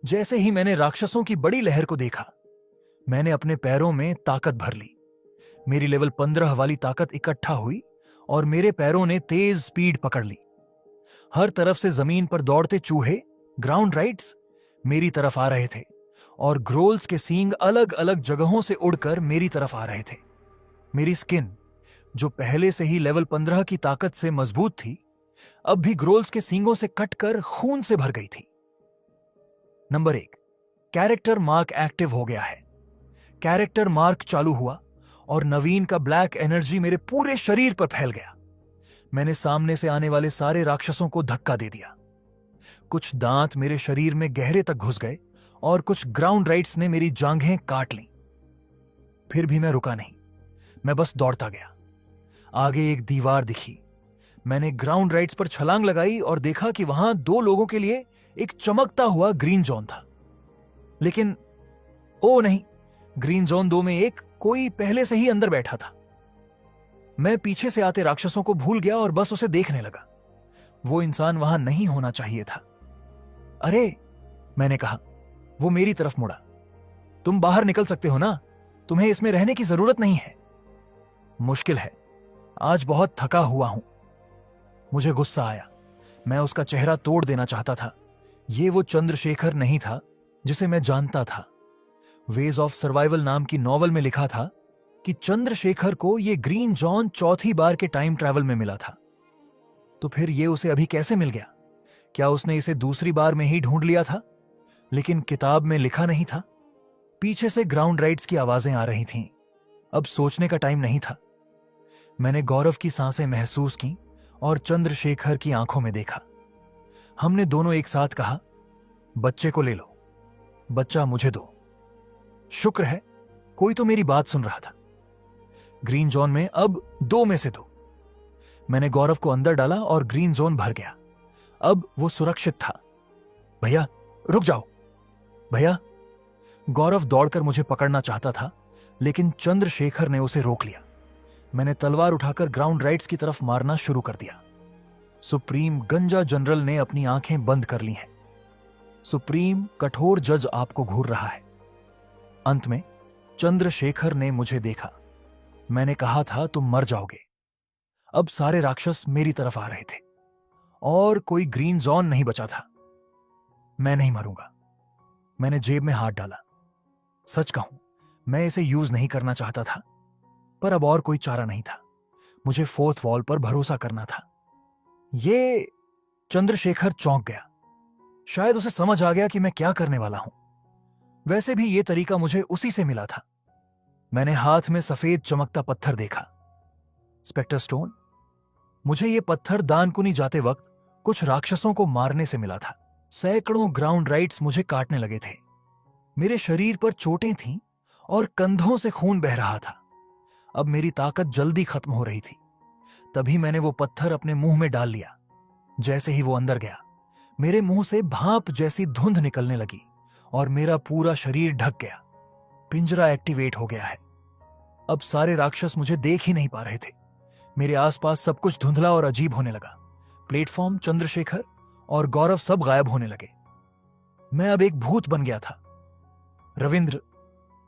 जैसे ही मैंने राक्षसों की बड़ी लहर को देखा, मैंने अपने पैरों में ताकत भर ली। मेरी लेवल 15 वाली ताकत इकट्ठा हुई और मेरे पैरों ने तेज स्पीड पकड़ ली। हर तरफ से जमीन पर दौड़ते चूहे, ग्राउंड राइट्स, मेरी तरफ आ रहे थे और ग्रोल्स के सींग अलग अलग जगहों से उड़कर मेरी तरफ आ रहे थे। मेरी स्किन, जो पहले से ही लेवल 15 की ताकत से मजबूत थी, अब भी ग्रोल्स के सींगों से कटकर खून से भर गई थी। नंबर 1, कैरेक्टर मार्क एक्टिव हो गया है। कैरेक्टर मार्क चालू हुआ और नवीन का ब्लैक एनर्जी मेरे पूरे शरीर पर फैल गया। मैंने सामने से आने वाले सारे राक्षसों को धक्का दे दिया। कुछ दांत मेरे शरीर में गहरे तक घुस गए और कुछ ग्राउंड राइट्स ने मेरी जांघें काट लीं। फिर भी मैं रुका नहीं, मैं बस दौड़ता गया। आगे एक दीवार दिखी। मैंने ग्राउंड राइट्स पर छलांग लगाई और देखा कि वहां 2 लोगों के लिए एक चमकता हुआ ग्रीन जोन था। लेकिन ओ नहीं, ग्रीन जोन 2 में एक कोई पहले से ही अंदर बैठा था। मैं पीछे से आते राक्षसों को भूल गया और बस उसे देखने लगा। वो इंसान वहां नहीं होना चाहिए था। अरे, मैंने कहा। वो मेरी तरफ मुड़ा। तुम बाहर निकल सकते हो ना, तुम्हें इसमें रहने की जरूरत नहीं है। मुश्किल है, आज बहुत थका हुआ हूं। मुझे गुस्सा आया। मैं उसका चेहरा तोड़ देना चाहता था। ये वो चंद्रशेखर नहीं था जिसे मैं जानता था। वेज ऑफ सर्वाइवल नाम की नॉवल में लिखा था कि चंद्रशेखर को ये ग्रीन जॉन चौथी बार के टाइम ट्रैवल में मिला था। तो फिर ये उसे अभी कैसे मिल गया? क्या उसने इसे दूसरी बार में ही ढूंढ लिया था, लेकिन किताब में लिखा नहीं था? पीछे से ग्राउंड राइट्स की आवाजें आ रही थीं। अब सोचने का टाइम नहीं था। मैंने गौरव की सांसें महसूस की और चंद्रशेखर की आंखों में देखा। हमने दोनों एक साथ कहा, बच्चे को ले लो, बच्चा मुझे दो। शुक्र है कोई तो मेरी बात सुन रहा था। ग्रीन जोन में अब 2 में से 2। मैंने गौरव को अंदर डाला और ग्रीन जोन भर गया। अब वो सुरक्षित था। भैया रुक जाओ। भैया। गौरव दौड़कर मुझे पकड़ना चाहता था, लेकिन चंद्रशेखर ने उसे रोक लिया। मैंने तलवार उठाकर ग्राउंड राइट्स की तरफ मारना शुरू कर दिया। सुप्रीम गंजा जनरल ने अपनी आंखें बंद कर ली हैं। सुप्रीम कठोर जज आपको घूर रहा है। अंत में चंद्रशेखर ने मुझे देखा। मैंने कहा था तुम मर जाओगे। अब सारे राक्षस मेरी तरफ आ रहे थे और कोई ग्रीन जोन नहीं बचा था। मैं नहीं मरूंगा। मैंने जेब में हाथ डाला। सच कहूं, मैं इसे यूज नहीं करना चाहता था, पर अब और कोई चारा नहीं था। मुझे 4th वॉल पर भरोसा करना था। ये चंद्रशेखर चौंक गया। शायद उसे समझ आ गया कि मैं क्या करने वाला हूं। वैसे भी ये तरीका मुझे उसी से मिला था। मैंने हाथ में सफेद चमकता पत्थर देखा। Spectre stone. मुझे ये पत्थर दानकुनी जाते वक्त कुछ राक्षसों को मारने से मिला था। सैकड़ों ग्राउंड राइट्स मुझे काटने लगे थे। मेरे शरीर पर चोटें थीं और कंधों से खून बह रहा था। अब मेरी ताकत जल्दी खत्म हो रही थी। तभी मैंने वो पत्थर अपने मुंह में डाल लिया। जैसे ही वो अंदर गया, मेरे मुंह से भाप जैसी धुंध निकलने लगी और मेरा पूरा शरीर ढक गया। पिंजरा एक्टिवेट हो गया है। अब सारे राक्षस मुझे देख ही नहीं पा रहे थे। मेरे आसपास सब कुछ धुंधला और अजीब होने लगा। प्लेटफॉर्म, चंद्रशेखर और गौरव सब गायब होने लगे। मैं अब एक भूत बन गया था। रविंद्र,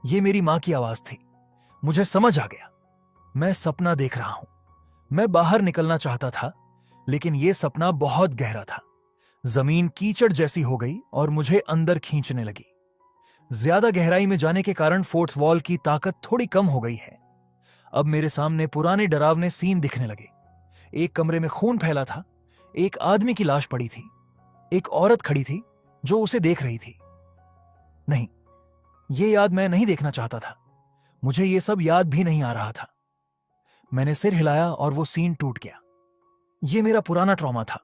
ये मेरी मां की आवाज थी। मुझे समझ आ गया। मैं सपना देख रहा हूं। मैं बाहर निकलना चाहता था, लेकिन यह सपना बहुत गहरा था। जमीन कीचड़ जैसी हो गई और मुझे अंदर खींचने लगी। ज्यादा गहराई में जाने के कारण 4th वॉल की ताकत थोड़ी कम हो गई है। अब मेरे सामने पुराने डरावने सीन दिखने लगे। एक कमरे में खून फैला था। एक आदमी की लाश पड़ी थी। एक औरत खड़ी थी जो उसे देख रही थी। नहीं, ये याद मैं नहीं देखना चाहता था। मुझे ये सब याद भी नहीं आ रहा था। मैंने सिर हिलाया और वो सीन टूट गया। ये मेरा पुराना ट्रॉमा था।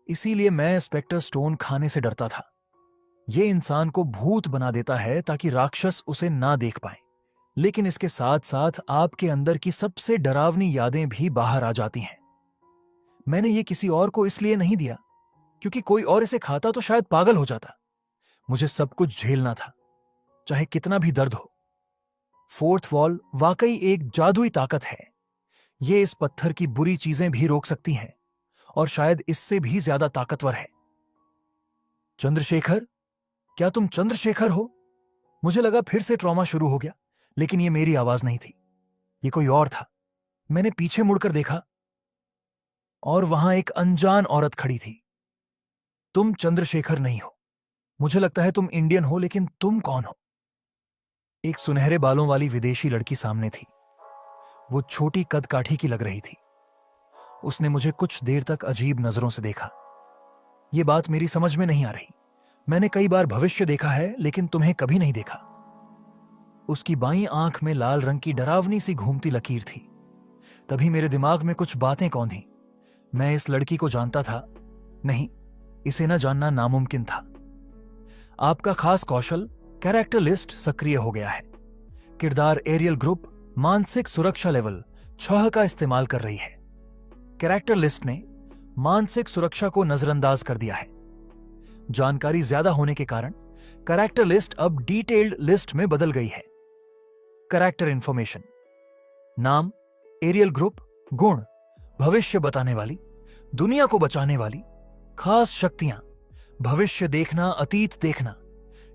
इसीलिए मैं स्पेक्टर स्टोन खाने से डरता था। ये इंसान को भूत बना देता है ताकि राक्षस उसे ना देख पाए, लेकिन इसके साथ साथ आपके अंदर की सबसे डरावनी यादें भी बाहर आ जाती हैं। मैंने ये किसी और को इसलिए नहीं दिया क्योंकि कोई और इसे खाता तो शायद पागल हो जाता। मुझे सब कुछ झेलना था, चाहे कितना भी दर्द हो। 4th वॉल वाकई एक जादुई ताकत है। ये इस पत्थर की बुरी चीजें भी रोक सकती हैं और शायद इससे भी ज्यादा ताकतवर है। चंद्रशेखर, क्या तुम चंद्रशेखर हो? मुझे लगा फिर से ट्रॉमा शुरू हो गया, लेकिन ये मेरी आवाज नहीं थी, ये कोई और था। मैंने पीछे मुड़कर देखा और वहां एक अनजान औरत खड़ी थी। तुम चंद्रशेखर नहीं हो। मुझे लगता है तुम इंडियन हो, लेकिन तुम कौन हो? एक सुनहरे बालों वाली विदेशी लड़की सामने थी। वो छोटी कद काठी की लग रही थी। उसने मुझे कुछ देर तक अजीब नजरों से देखा। ये बात मेरी समझ में नहीं आ रही। मैंने कई बार भविष्य देखा है, लेकिन तुम्हें कभी नहीं देखा। उसकी बाईं आंख में लाल रंग की डरावनी सी घूमती लकीर थी। तभी मेरे दिमाग में कुछ बातें कौंधी। मैं इस लड़की को जानता था। नहीं, इसे न जानना नामुमकिन था। आपका खास कौशल कैरेक्टर लिस्ट सक्रिय हो गया है। किरदार एरियल ग्रुप मानसिक सुरक्षा लेवल 6 का इस्तेमाल कर रही है। कैरेक्टर लिस्ट ने मानसिक सुरक्षा को नजरअंदाज कर दिया है। जानकारी ज्यादा होने के कारण कैरेक्टर लिस्ट अब डिटेल्ड लिस्ट में बदल गई है। कैरेक्टर इंफॉर्मेशन: नाम एरियल ग्रुप, गुण भविष्य बताने वाली, दुनिया को बचाने वाली, खास शक्तियां भविष्य देखना, अतीत देखना,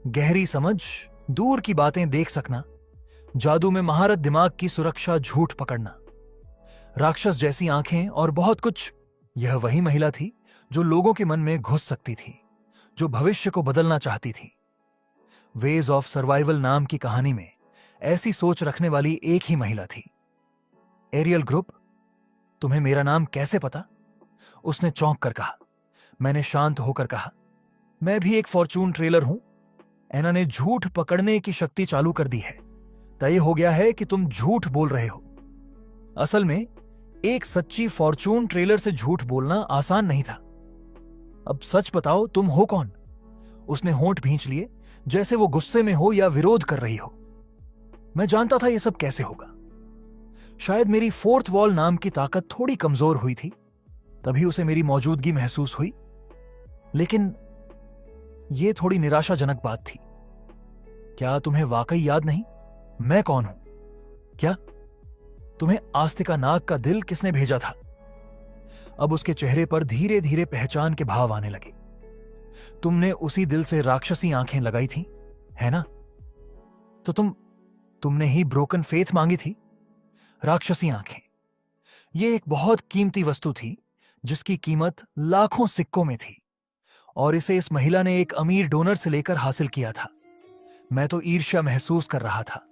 गहरी समझ, दूर की बातें देख सकना, जादू में महारत, दिमाग की सुरक्षा, झूठ पकड़ना, राक्षस जैसी आंखें और बहुत कुछ। यह वही महिला थी जो लोगों के मन में घुस सकती थी, जो भविष्य को बदलना चाहती थी। वेज ऑफ सर्वाइवल नाम की कहानी में ऐसी सोच रखने वाली एक ही महिला थी। एरियल ग्रुप, तुम्हें मेरा नाम कैसे पता? उसने चौंक कर कहा। मैंने शांत होकर कहा, मैं भी एक फॉर्चून ट्रेलर हूं। एना ने झूठ पकड़ने की शक्ति चालू कर दी है। तय हो गया है कि तुम झूठ बोल रहे हो। असल में एक सच्ची फॉर्चून ट्रेलर से झूठ बोलना आसान नहीं था। अब सच बताओ, तुम हो कौन? उसने होंठ भींच लिए, जैसे वो गुस्से में हो या विरोध कर रही हो। मैं जानता था यह सब कैसे होगा। शायद मेरी फोर्थ वॉल नाम की ताकत थोड़ी कमजोर हुई थी, तभी उसे मेरी मौजूदगी महसूस हुई। लेकिन यह थोड़ी निराशाजनक बात थी। क्या तुम्हें वाकई याद नहीं मैं कौन हूं? क्या तुम्हें आस्तिका नाग का दिल किसने भेजा था? अब उसके चेहरे पर धीरे धीरे पहचान के भाव आने लगे। तुमने उसी दिल से राक्षसी आंखें लगाई थी, है ना? तो तुमने ही ब्रोकन फेथ मांगी थी। राक्षसी आंखें, यह एक बहुत कीमती वस्तु थी जिसकी कीमत लाखों सिक्कों में थी, और इसे इस महिला ने एक अमीर डोनर से लेकर हासिल किया था। मैं तो ईर्ष्या महसूस कर रहा था।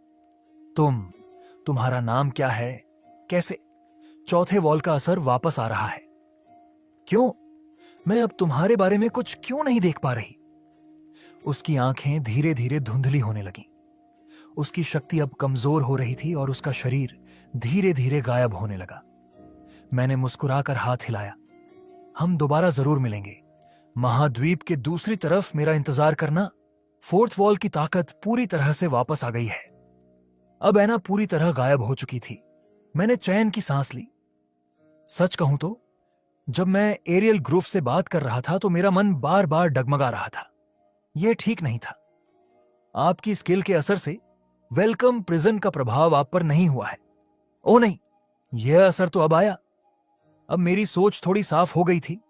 तुम्हारा नाम क्या है? कैसे? चौथे वॉल का असर वापस आ रहा है। क्यों? मैं अब तुम्हारे बारे में कुछ क्यों नहीं देख पा रही? उसकी आंखें धीरे धीरे धुंधली होने लगीं। उसकी शक्ति अब कमजोर हो रही थी और उसका शरीर धीरे धीरे गायब होने लगा। मैंने मुस्कुराकर हाथ हिलाया। हम दोबारा जरूर मिलेंगे। महाद्वीप के दूसरी तरफ मेरा इंतजार करना। फोर्थ वॉल की ताकत पूरी तरह से वापस आ गई है। अब एना पूरी तरह गायब हो चुकी थी। मैंने चैन की सांस ली। सच कहूं तो जब मैं एरियल ग्रुप से बात कर रहा था तो मेरा मन बार बार डगमगा रहा था। यह ठीक नहीं था। आपकी स्किल के असर से वेलकम प्रिजन का प्रभाव आप पर नहीं हुआ है। ओ नहीं, यह असर तो अब आया। अब मेरी सोच थोड़ी साफ हो गई थी।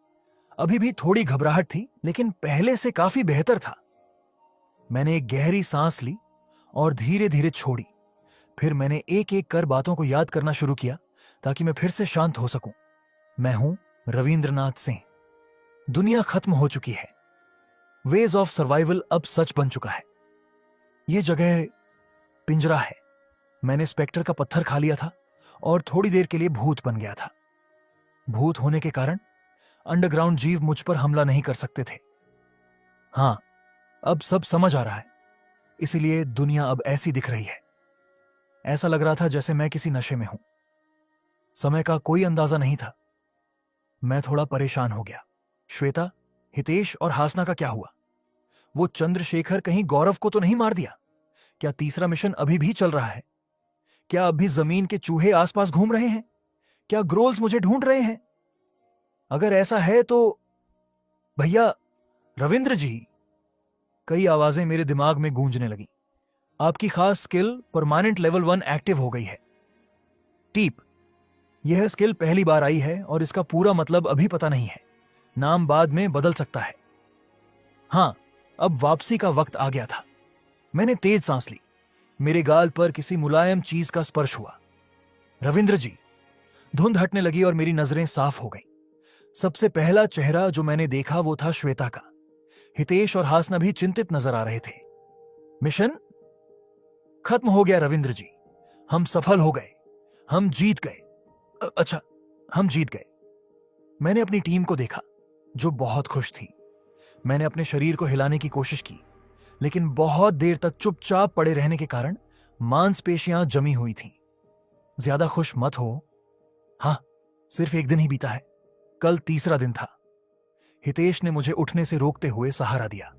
अभी भी थोड़ी घबराहट थी, लेकिन पहले से काफी बेहतर था। मैंने एक गहरी सांस ली और धीरे धीरे छोड़ी। फिर मैंने एक एक कर बातों को याद करना शुरू किया ताकि मैं फिर से शांत हो सकूं। मैं हूं रविंद्रनाथ सिंह। दुनिया खत्म हो चुकी है। वेज ऑफ सर्वाइवल अब सच बन चुका है। यह जगह पिंजरा है। मैंने स्पेक्टर का पत्थर खा लिया था और थोड़ी देर के लिए भूत बन गया था। भूत होने के कारण अंडरग्राउंड जीव मुझ पर हमला नहीं कर सकते थे। हां, अब सब समझ आ रहा है। इसीलिए दुनिया अब ऐसी दिख रही है। ऐसा लग रहा था जैसे मैं किसी नशे में हूं। समय का कोई अंदाजा नहीं था। मैं थोड़ा परेशान हो गया। श्वेता, हितेश और हासना का क्या हुआ? वो चंद्रशेखर कहीं गौरव को तो नहीं मार दिया? क्या तीसरा मिशन अभी भी चल रहा है? क्या अभी जमीन के चूहे आसपास घूम रहे हैं? क्या ग्रोल्स मुझे ढूंढ रहे हैं? अगर ऐसा है तो भैया, रविंद्र जी। कई आवाजें मेरे दिमाग में गूंजने लगी। आपकी खास स्किल परमानेंट लेवल 1 एक्टिव हो गई है। टीप, यह स्किल पहली बार आई है और इसका पूरा मतलब अभी पता नहीं है। नाम बाद में बदल सकता है। हाँ, अब वापसी का वक्त आ गया था। मैंने तेज सांस ली। मेरे गाल पर किसी मुलायम चीज का स्पर्श हुआ। रविंद्र जी। धुंध हटने लगी और मेरी नजरें साफ हो गईं। सबसे पहला चेहरा जो मैंने देखा वो था श्वेता का। हितेश और हासना भी चिंतित नजर आ रहे थे। मिशन खत्म हो गया रविंद्र जी। हम सफल हो गए। हम जीत गए। अच्छा, हम जीत गए। मैंने अपनी टीम को देखा जो बहुत खुश थी। मैंने अपने शरीर को हिलाने की कोशिश की, लेकिन बहुत देर तक चुपचाप पड़े रहने के कारण मांसपेशियां जमी हुई थीं। ज्यादा खुश मत हो। हाँ, सिर्फ एक दिन ही बीता है, कल तीसरा दिन था। हितेश ने मुझे उठने से रोकते हुए सहारा दिया।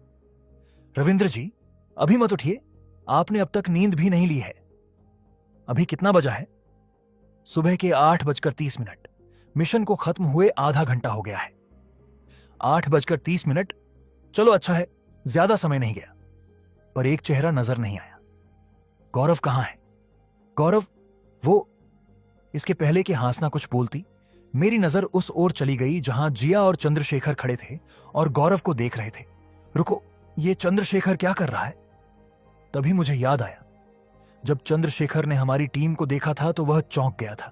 रविंद्र जी, अभी मत उठिए, आपने अब तक नींद भी नहीं ली है। अभी कितना बजा है? सुबह के 8:30। मिशन को खत्म हुए आधा घंटा हो गया है। 8:30। चलो अच्छा है, ज्यादा समय नहीं गया। पर एक चेहरा नजर नहीं आया। गौरव कहां है? गौरव, वो। इसके पहले कि हासना कुछ बोलती, मेरी नजर उस ओर चली गई जहां जिया और चंद्रशेखर खड़े थे और गौरव को देख रहे थे। रुको, ये चंद्रशेखर क्या कर रहा है? तभी मुझे याद आया, जब चंद्रशेखर ने हमारी टीम को देखा था तो वह चौंक गया था।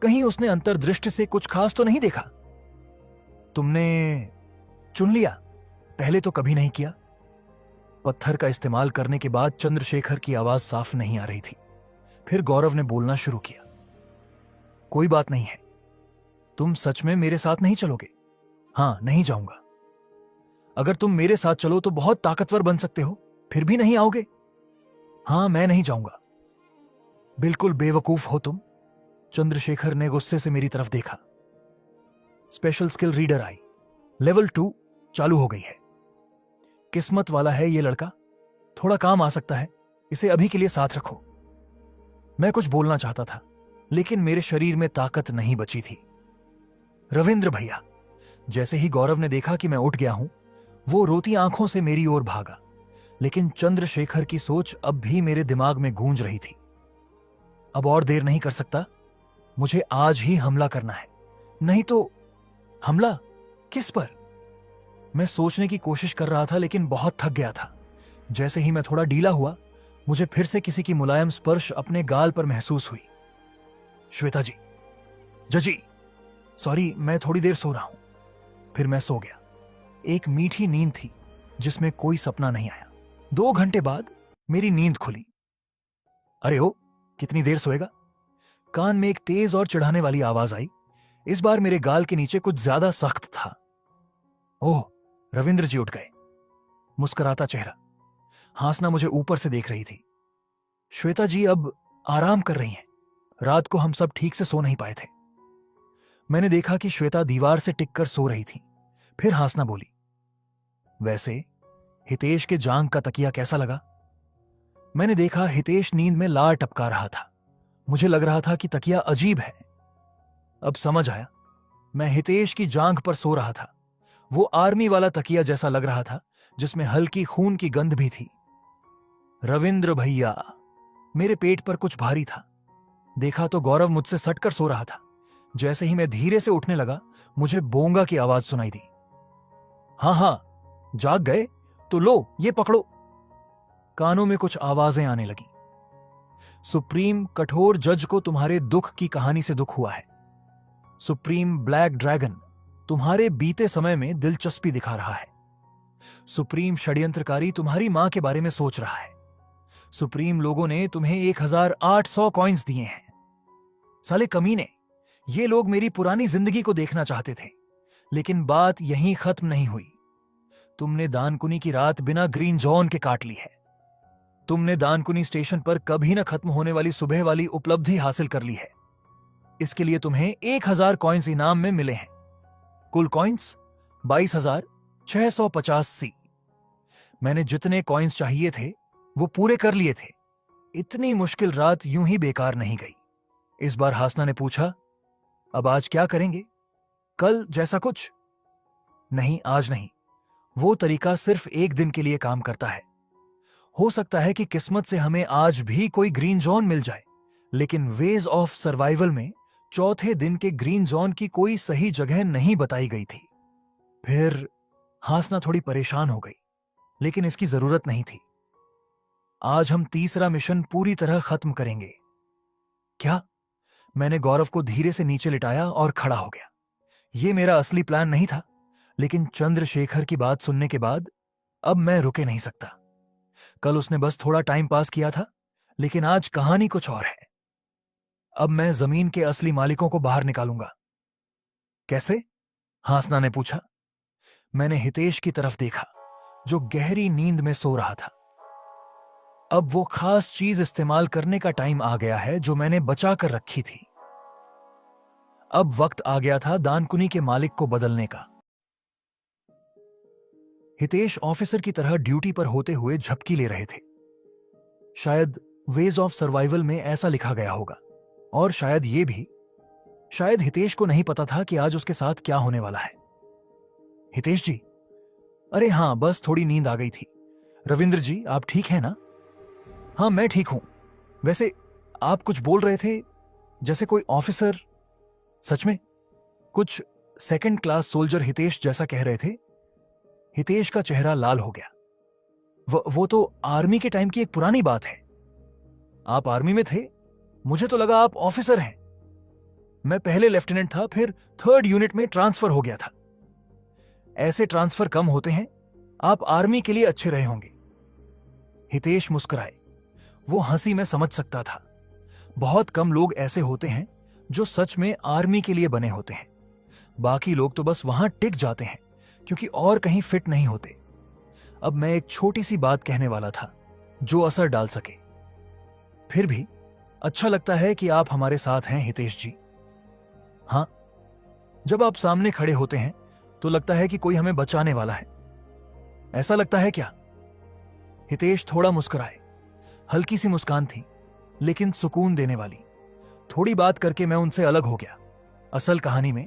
कहीं उसने अंतर्दृष्टि से कुछ खास तो नहीं देखा? तुमने चुन लिया? पहले तो कभी नहीं किया। पत्थर का इस्तेमाल करने के बाद चंद्रशेखर की आवाज साफ नहीं आ रही थी। फिर गौरव ने बोलना शुरू किया। कोई बात नहीं है। तुम सच में मेरे साथ नहीं चलोगे? हां, नहीं जाऊंगा। अगर तुम मेरे साथ चलो तो बहुत ताकतवर बन सकते हो, फिर भी नहीं आओगे? हां, मैं नहीं जाऊंगा। बिल्कुल बेवकूफ हो तुम। चंद्रशेखर ने गुस्से से मेरी तरफ देखा। Special skill reader I, level 2 चालू हो गई है। किस्मत वाला है ये लड़का, थोड़ा काम आ सकता है, इसे अभी के लिए साथ रखो। मैं कुछ बोलना चाहता था, लेकिन मेरे शरीर में ताकत नहीं बची थी। रविंद्र भैया। जैसे ही गौरव ने देखा कि मैं उठ गया हूं, वो रोती आंखों से मेरी ओर भागा, लेकिन चंद्रशेखर की सोच अब भी मेरे दिमाग में गूंज रही थी। अब और देर नहीं कर सकता, मुझे आज ही हमला करना है, नहीं तो। हमला किस पर? मैं सोचने की कोशिश कर रहा था, लेकिन बहुत थक गया था। जैसे ही मैं थोड़ा ढीला हुआ, मुझे फिर से किसी की मुलायम स्पर्श अपने गाल पर महसूस हुई। श्वेता जी। जजी, सॉरी, मैं थोड़ी देर सो रहा हूं। फिर मैं सो गया। एक मीठी नींद थी जिसमें कोई सपना नहीं आया। 2 घंटे बाद मेरी नींद खुली। अरे ओ, कितनी देर सोएगा? कान में एक तेज और चिढ़ाने वाली आवाज आई। इस बार मेरे गाल के नीचे कुछ ज्यादा सख्त था। ओह, रविंद्र जी उठ गए। मुस्कुराता चेहरा। हासना मुझे ऊपर से देख रही थी। श्वेता जी अब आराम कर रही हैं। रात को हम सब ठीक से सो नहीं पाए थे। मैंने देखा कि श्वेता दीवार से टिककर सो रही थी। फिर हासना बोली, वैसे हितेश के जांग का तकिया कैसा लगा? मैंने देखा हितेश नींद में लार टपका रहा था। मुझे लग रहा था कि तकिया अजीब है। अब समझ आया, मैं हितेश की जांघ पर सो रहा था। वो आर्मी वाला तकिया जैसा लग रहा था, जिसमें हल्की खून की गंध भी थी। रविंद्र भैया। मेरे पेट पर कुछ भारी था। देखा तो गौरव मुझसे सटकर सो रहा था। जैसे ही मैं धीरे से उठने लगा, मुझे बोंगा की आवाज सुनाई दी। हां हां, जाग गए तो लो, ये पकड़ो। कानों में कुछ आवाजें आने लगी। सुप्रीम कठोर जज को तुम्हारे दुख की कहानी से दुख हुआ है। सुप्रीम ब्लैक ड्रैगन तुम्हारे बीते समय में दिलचस्पी दिखा रहा है। सुप्रीम षड्यंत्रकारी तुम्हारी मां के बारे में सोच रहा है। सुप्रीम लोगों ने तुम्हें 1800 कॉइन्स दिए हैं। साले कमीने, ये लोग मेरी पुरानी जिंदगी को देखना चाहते थे, लेकिन बात यहीं खत्म नहीं हुई। तुमने दानकुनी की रात बिना ग्रीन जॉन के काट ली है। तुमने दानकुनी स्टेशन पर कभी न खत्म होने वाली सुबह वाली उपलब्धि हासिल कर ली है। इसके लिए तुम्हें 1000 कॉइन्स इनाम में मिले हैं। कुल कॉइन्स 22,650 सी। मैंने जितने कॉइन्स चाहिए थे वो पूरे कर लिए थे। इतनी मुश्किल रात यूं ही बेकार नहीं गई। इस बार हासना ने पूछा, अब आज क्या करेंगे? कल जैसा कुछ? नहीं, आज नहीं। वो तरीका सिर्फ एक दिन के लिए काम करता है। हो सकता है कि किस्मत से हमें आज भी कोई ग्रीन जोन मिल जाए, लेकिन वेज ऑफ सर्वाइवल में चौथे दिन के ग्रीन जोन की कोई सही जगह नहीं बताई गई थी। फिर हासना थोड़ी परेशान हो गई, लेकिन इसकी जरूरत नहीं थी। आज हम तीसरा मिशन पूरी तरह खत्म करेंगे। क्या? मैंने गौरव को धीरे से नीचे लिटाया और खड़ा हो गया। यह मेरा असली प्लान नहीं था, लेकिन चंद्रशेखर की बात सुनने के बाद अब मैं रुके नहीं सकता। कल उसने बस थोड़ा टाइम पास किया था, लेकिन आज कहानी कुछ और है। अब मैं जमीन के असली मालिकों को बाहर निकालूंगा। कैसे? हासना ने पूछा। मैंने हितेश की तरफ देखा, जो गहरी नींद में सो रहा था। अब वो खास चीज इस्तेमाल करने का टाइम आ गया है जो मैंने बचा कर रखी थी। अब वक्त आ गया था दानकुनी के मालिक को बदलने का। हितेश ऑफिसर की तरह ड्यूटी पर होते हुए झपकी ले रहे थे। शायद वेज ऑफ सर्वाइवल में ऐसा लिखा गया होगा, और शायद ये भी। शायद हितेश को नहीं पता था कि आज उसके साथ क्या होने वाला है। हितेश जी? अरे हां, बस थोड़ी नींद आ गई थी। रविंद्र जी, आप ठीक हैं ना? हाँ, मैं ठीक हूं। वैसे आप कुछ बोल रहे थे, जैसे कोई ऑफिसर। सच में? कुछ सेकंड क्लास सोल्जर हितेश जैसा कह रहे थे। हितेश का चेहरा लाल हो गया। वो तो आर्मी के टाइम की एक पुरानी बात है। आप आर्मी में थे? मुझे तो लगा आप ऑफिसर हैं। मैं पहले लेफ्टिनेंट था, फिर 3rd यूनिट में ट्रांसफर हो गया था। ऐसे ट्रांसफर कम होते हैं। आप आर्मी के लिए अच्छे रहे होंगे। हितेश मुस्कुराए। वो हंसी में समझ सकता था। बहुत कम लोग ऐसे होते हैं जो सच में आर्मी के लिए बने होते हैं। बाकी लोग तो बस वहां टिक जाते हैं क्योंकि और कहीं फिट नहीं होते। अब मैं एक छोटी सी बात कहने वाला था जो असर डाल सके। फिर भी अच्छा लगता है कि आप हमारे साथ हैं हितेश जी। हां, जब आप सामने खड़े होते हैं तो लगता है कि कोई हमें बचाने वाला है। ऐसा लगता है क्या? हितेश थोड़ा मुस्कुराए। हल्की सी मुस्कान थी, लेकिन सुकून देने वाली। थोड़ी बात करके मैं उनसे अलग हो गया। असल कहानी में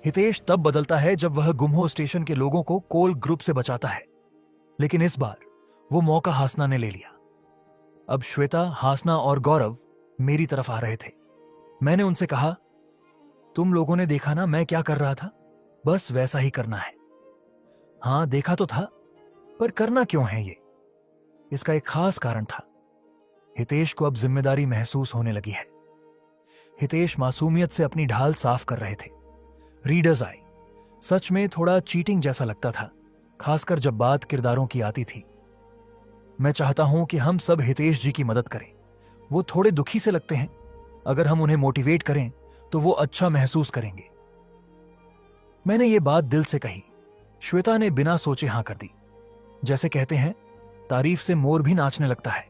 हितेश तब बदलता है जब वह गुमहो स्टेशन के लोगों को कोल ग्रुप से बचाता है, लेकिन इस बार वो मौका हासना ने ले लिया। अब श्वेता, हासना और गौरव मेरी तरफ आ रहे थे। मैंने उनसे कहा, तुम लोगों ने देखा ना मैं क्या कर रहा था? बस वैसा ही करना है। हां, देखा तो था, पर करना क्यों है ये? इसका एक खास कारण था। हितेश को अब जिम्मेदारी महसूस होने लगी है। हितेश मासूमियत से अपनी ढाल साफ कर रहे थे। रीडर्स आए। सच में थोड़ा चीटिंग जैसा लगता था, खासकर जब बात किरदारों की आती थी। मैं चाहता हूं कि हम सब हितेश जी की मदद करें। वो थोड़े दुखी से लगते हैं। अगर हम उन्हें मोटिवेट करें तो वो अच्छा महसूस करेंगे। मैंने ये बात दिल से कही। श्वेता ने बिना सोचे हां कर दी। जैसे कहते हैं, तारीफ से मोर भी नाचने लगता है।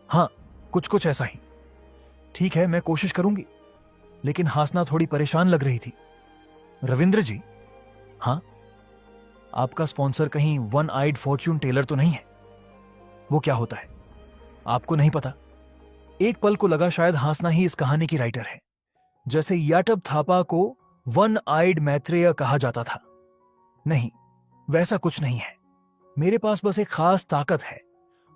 हां, कुछ कुछ ऐसा ही। ठीक है, मैं कोशिश करूंगी। लेकिन हासना थोड़ी परेशान लग रही थी। रविंद्र जी? हां? आपका स्पॉन्सर कहीं वन आइड फॉर्च्यून टेलर तो नहीं है? वो क्या होता है? आपको नहीं पता? एक पल को लगा शायद हासना ही इस कहानी की राइटर है। जैसे याटब थापा को वन आइड मैत्रेय कहा जाता था। नहीं, वैसा कुछ नहीं है। मेरे पास बस एक खास ताकत है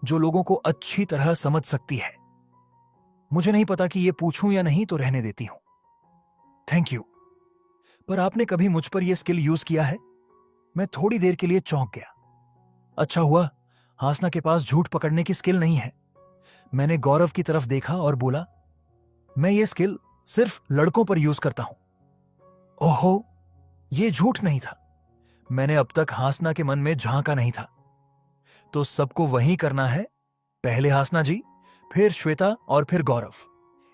जो लोगों को अच्छी तरह समझ सकती है। मुझे नहीं पता कि ये पूछूं या नहीं, तो रहने देती हूं। Thank you. पर आपने कभी मुझ पर यह स्किल यूज किया है? मैं थोड़ी देर के लिए चौंक गया। अच्छा हुआ हासना के पास झूठ पकड़ने की स्किल नहीं है। मैंने गौरव की तरफ देखा और बोला, मैं ये स्किल सिर्फ लड़कों पर यूज करता हूं। ओहो, ये झूठ नहीं था। मैंने अब तक हासना के मन में झांका नहीं था। तो सबको वही करना है? पहले हासना जी, फिर श्वेता और फिर गौरव।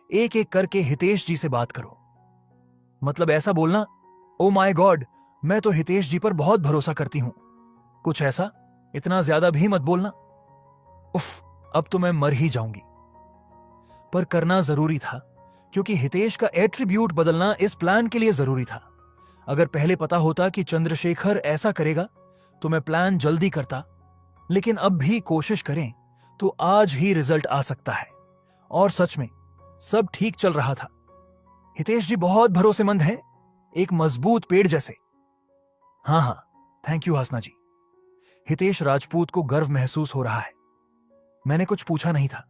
एक एक करके हितेश जी से बात करो। मतलब ऐसा बोलना, ओ माय गॉड, मैं तो हितेश जी पर बहुत भरोसा करती हूं। कुछ ऐसा, इतना ज्यादा भी मत बोलना। उफ, अब तो मैं मर ही जाऊंगी। पर करना जरूरी था, क्योंकि हितेश का एट्रीब्यूट बदलना इस प्लान के लिए जरूरी था। अगर पहले पता होता कि चंद्रशेखर ऐसा करेगा तो मैं प्लान जल्दी करता। लेकिन अब भी कोशिश करें तो आज ही रिजल्ट आ सकता है। और सच में सब ठीक चल रहा था। हितेश जी बहुत भरोसेमंद हैं, एक मजबूत पेड़ जैसे। हां हां, थैंक यू हासना जी। हितेश राजपूत को गर्व महसूस हो रहा है। मैंने कुछ पूछा नहीं था।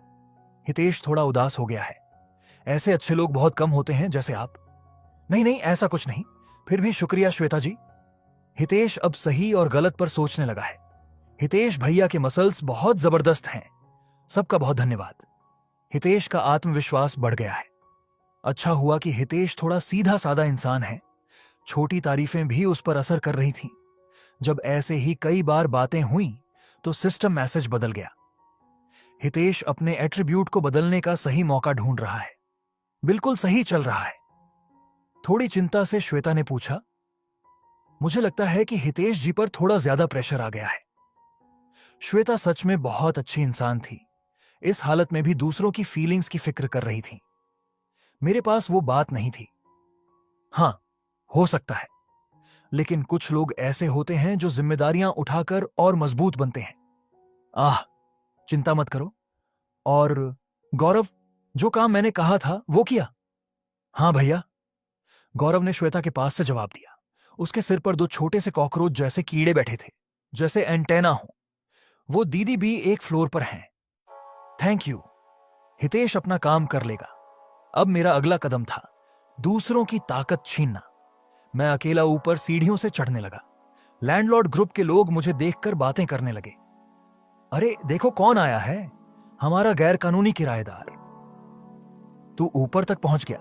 हितेश थोड़ा उदास हो गया है। ऐसे अच्छे लोग बहुत कम होते हैं जैसे आप। नहीं नहीं, ऐसा कुछ नहीं। फिर भी शुक्रिया श्वेता जी। हितेश अब सही और गलत पर सोचने लगा है। हितेश भैया के मसल्स बहुत जबरदस्त हैं। सबका बहुत धन्यवाद। हितेश का आत्मविश्वास बढ़ गया है। अच्छा हुआ कि हितेश थोड़ा सीधा साधा इंसान है। छोटी तारीफें भी उस पर असर कर रही थीं। जब ऐसे ही कई बार बातें हुई तो सिस्टम मैसेज बदल गया। हितेश अपने एट्रीब्यूट को बदलने का सही मौका ढूंढ रहा है। बिल्कुल सही चल रहा है। थोड़ी चिंता से श्वेता ने पूछा, मुझे लगता है कि हितेश जी पर थोड़ा ज्यादा प्रेशर आ गया है। श्वेता सच में बहुत अच्छी इंसान थी। इस हालत में भी दूसरों की फीलिंग्स की फिक्र कर रही थी। मेरे पास वो बात नहीं थी। हां, हो सकता है, लेकिन कुछ लोग ऐसे होते हैं जो जिम्मेदारियां उठाकर और मजबूत बनते हैं। चिंता मत करो। और गौरव, जो काम मैंने कहा था वो किया? हां भैया, गौरव ने श्वेता के पास से जवाब दिया। उसके सिर पर दो छोटे से कॉकरोच जैसे कीड़े बैठे थे, जैसे एंटेना हो। वो दीदी भी एक फ्लोर पर हैं। Thank you. हितेश अपना काम कर लेगा। अब मेरा अगला कदम था दूसरों की ताकत छीनना। मैं अकेला ऊपर सीढ़ियों से चढ़ने लगा। लैंडलॉर्ड ग्रुप के लोग मुझे देखकर बातें करने लगे। अरे देखो कौन आया है, हमारा गैर कानूनी किराएदार। तू ऊपर तक पहुंच गया।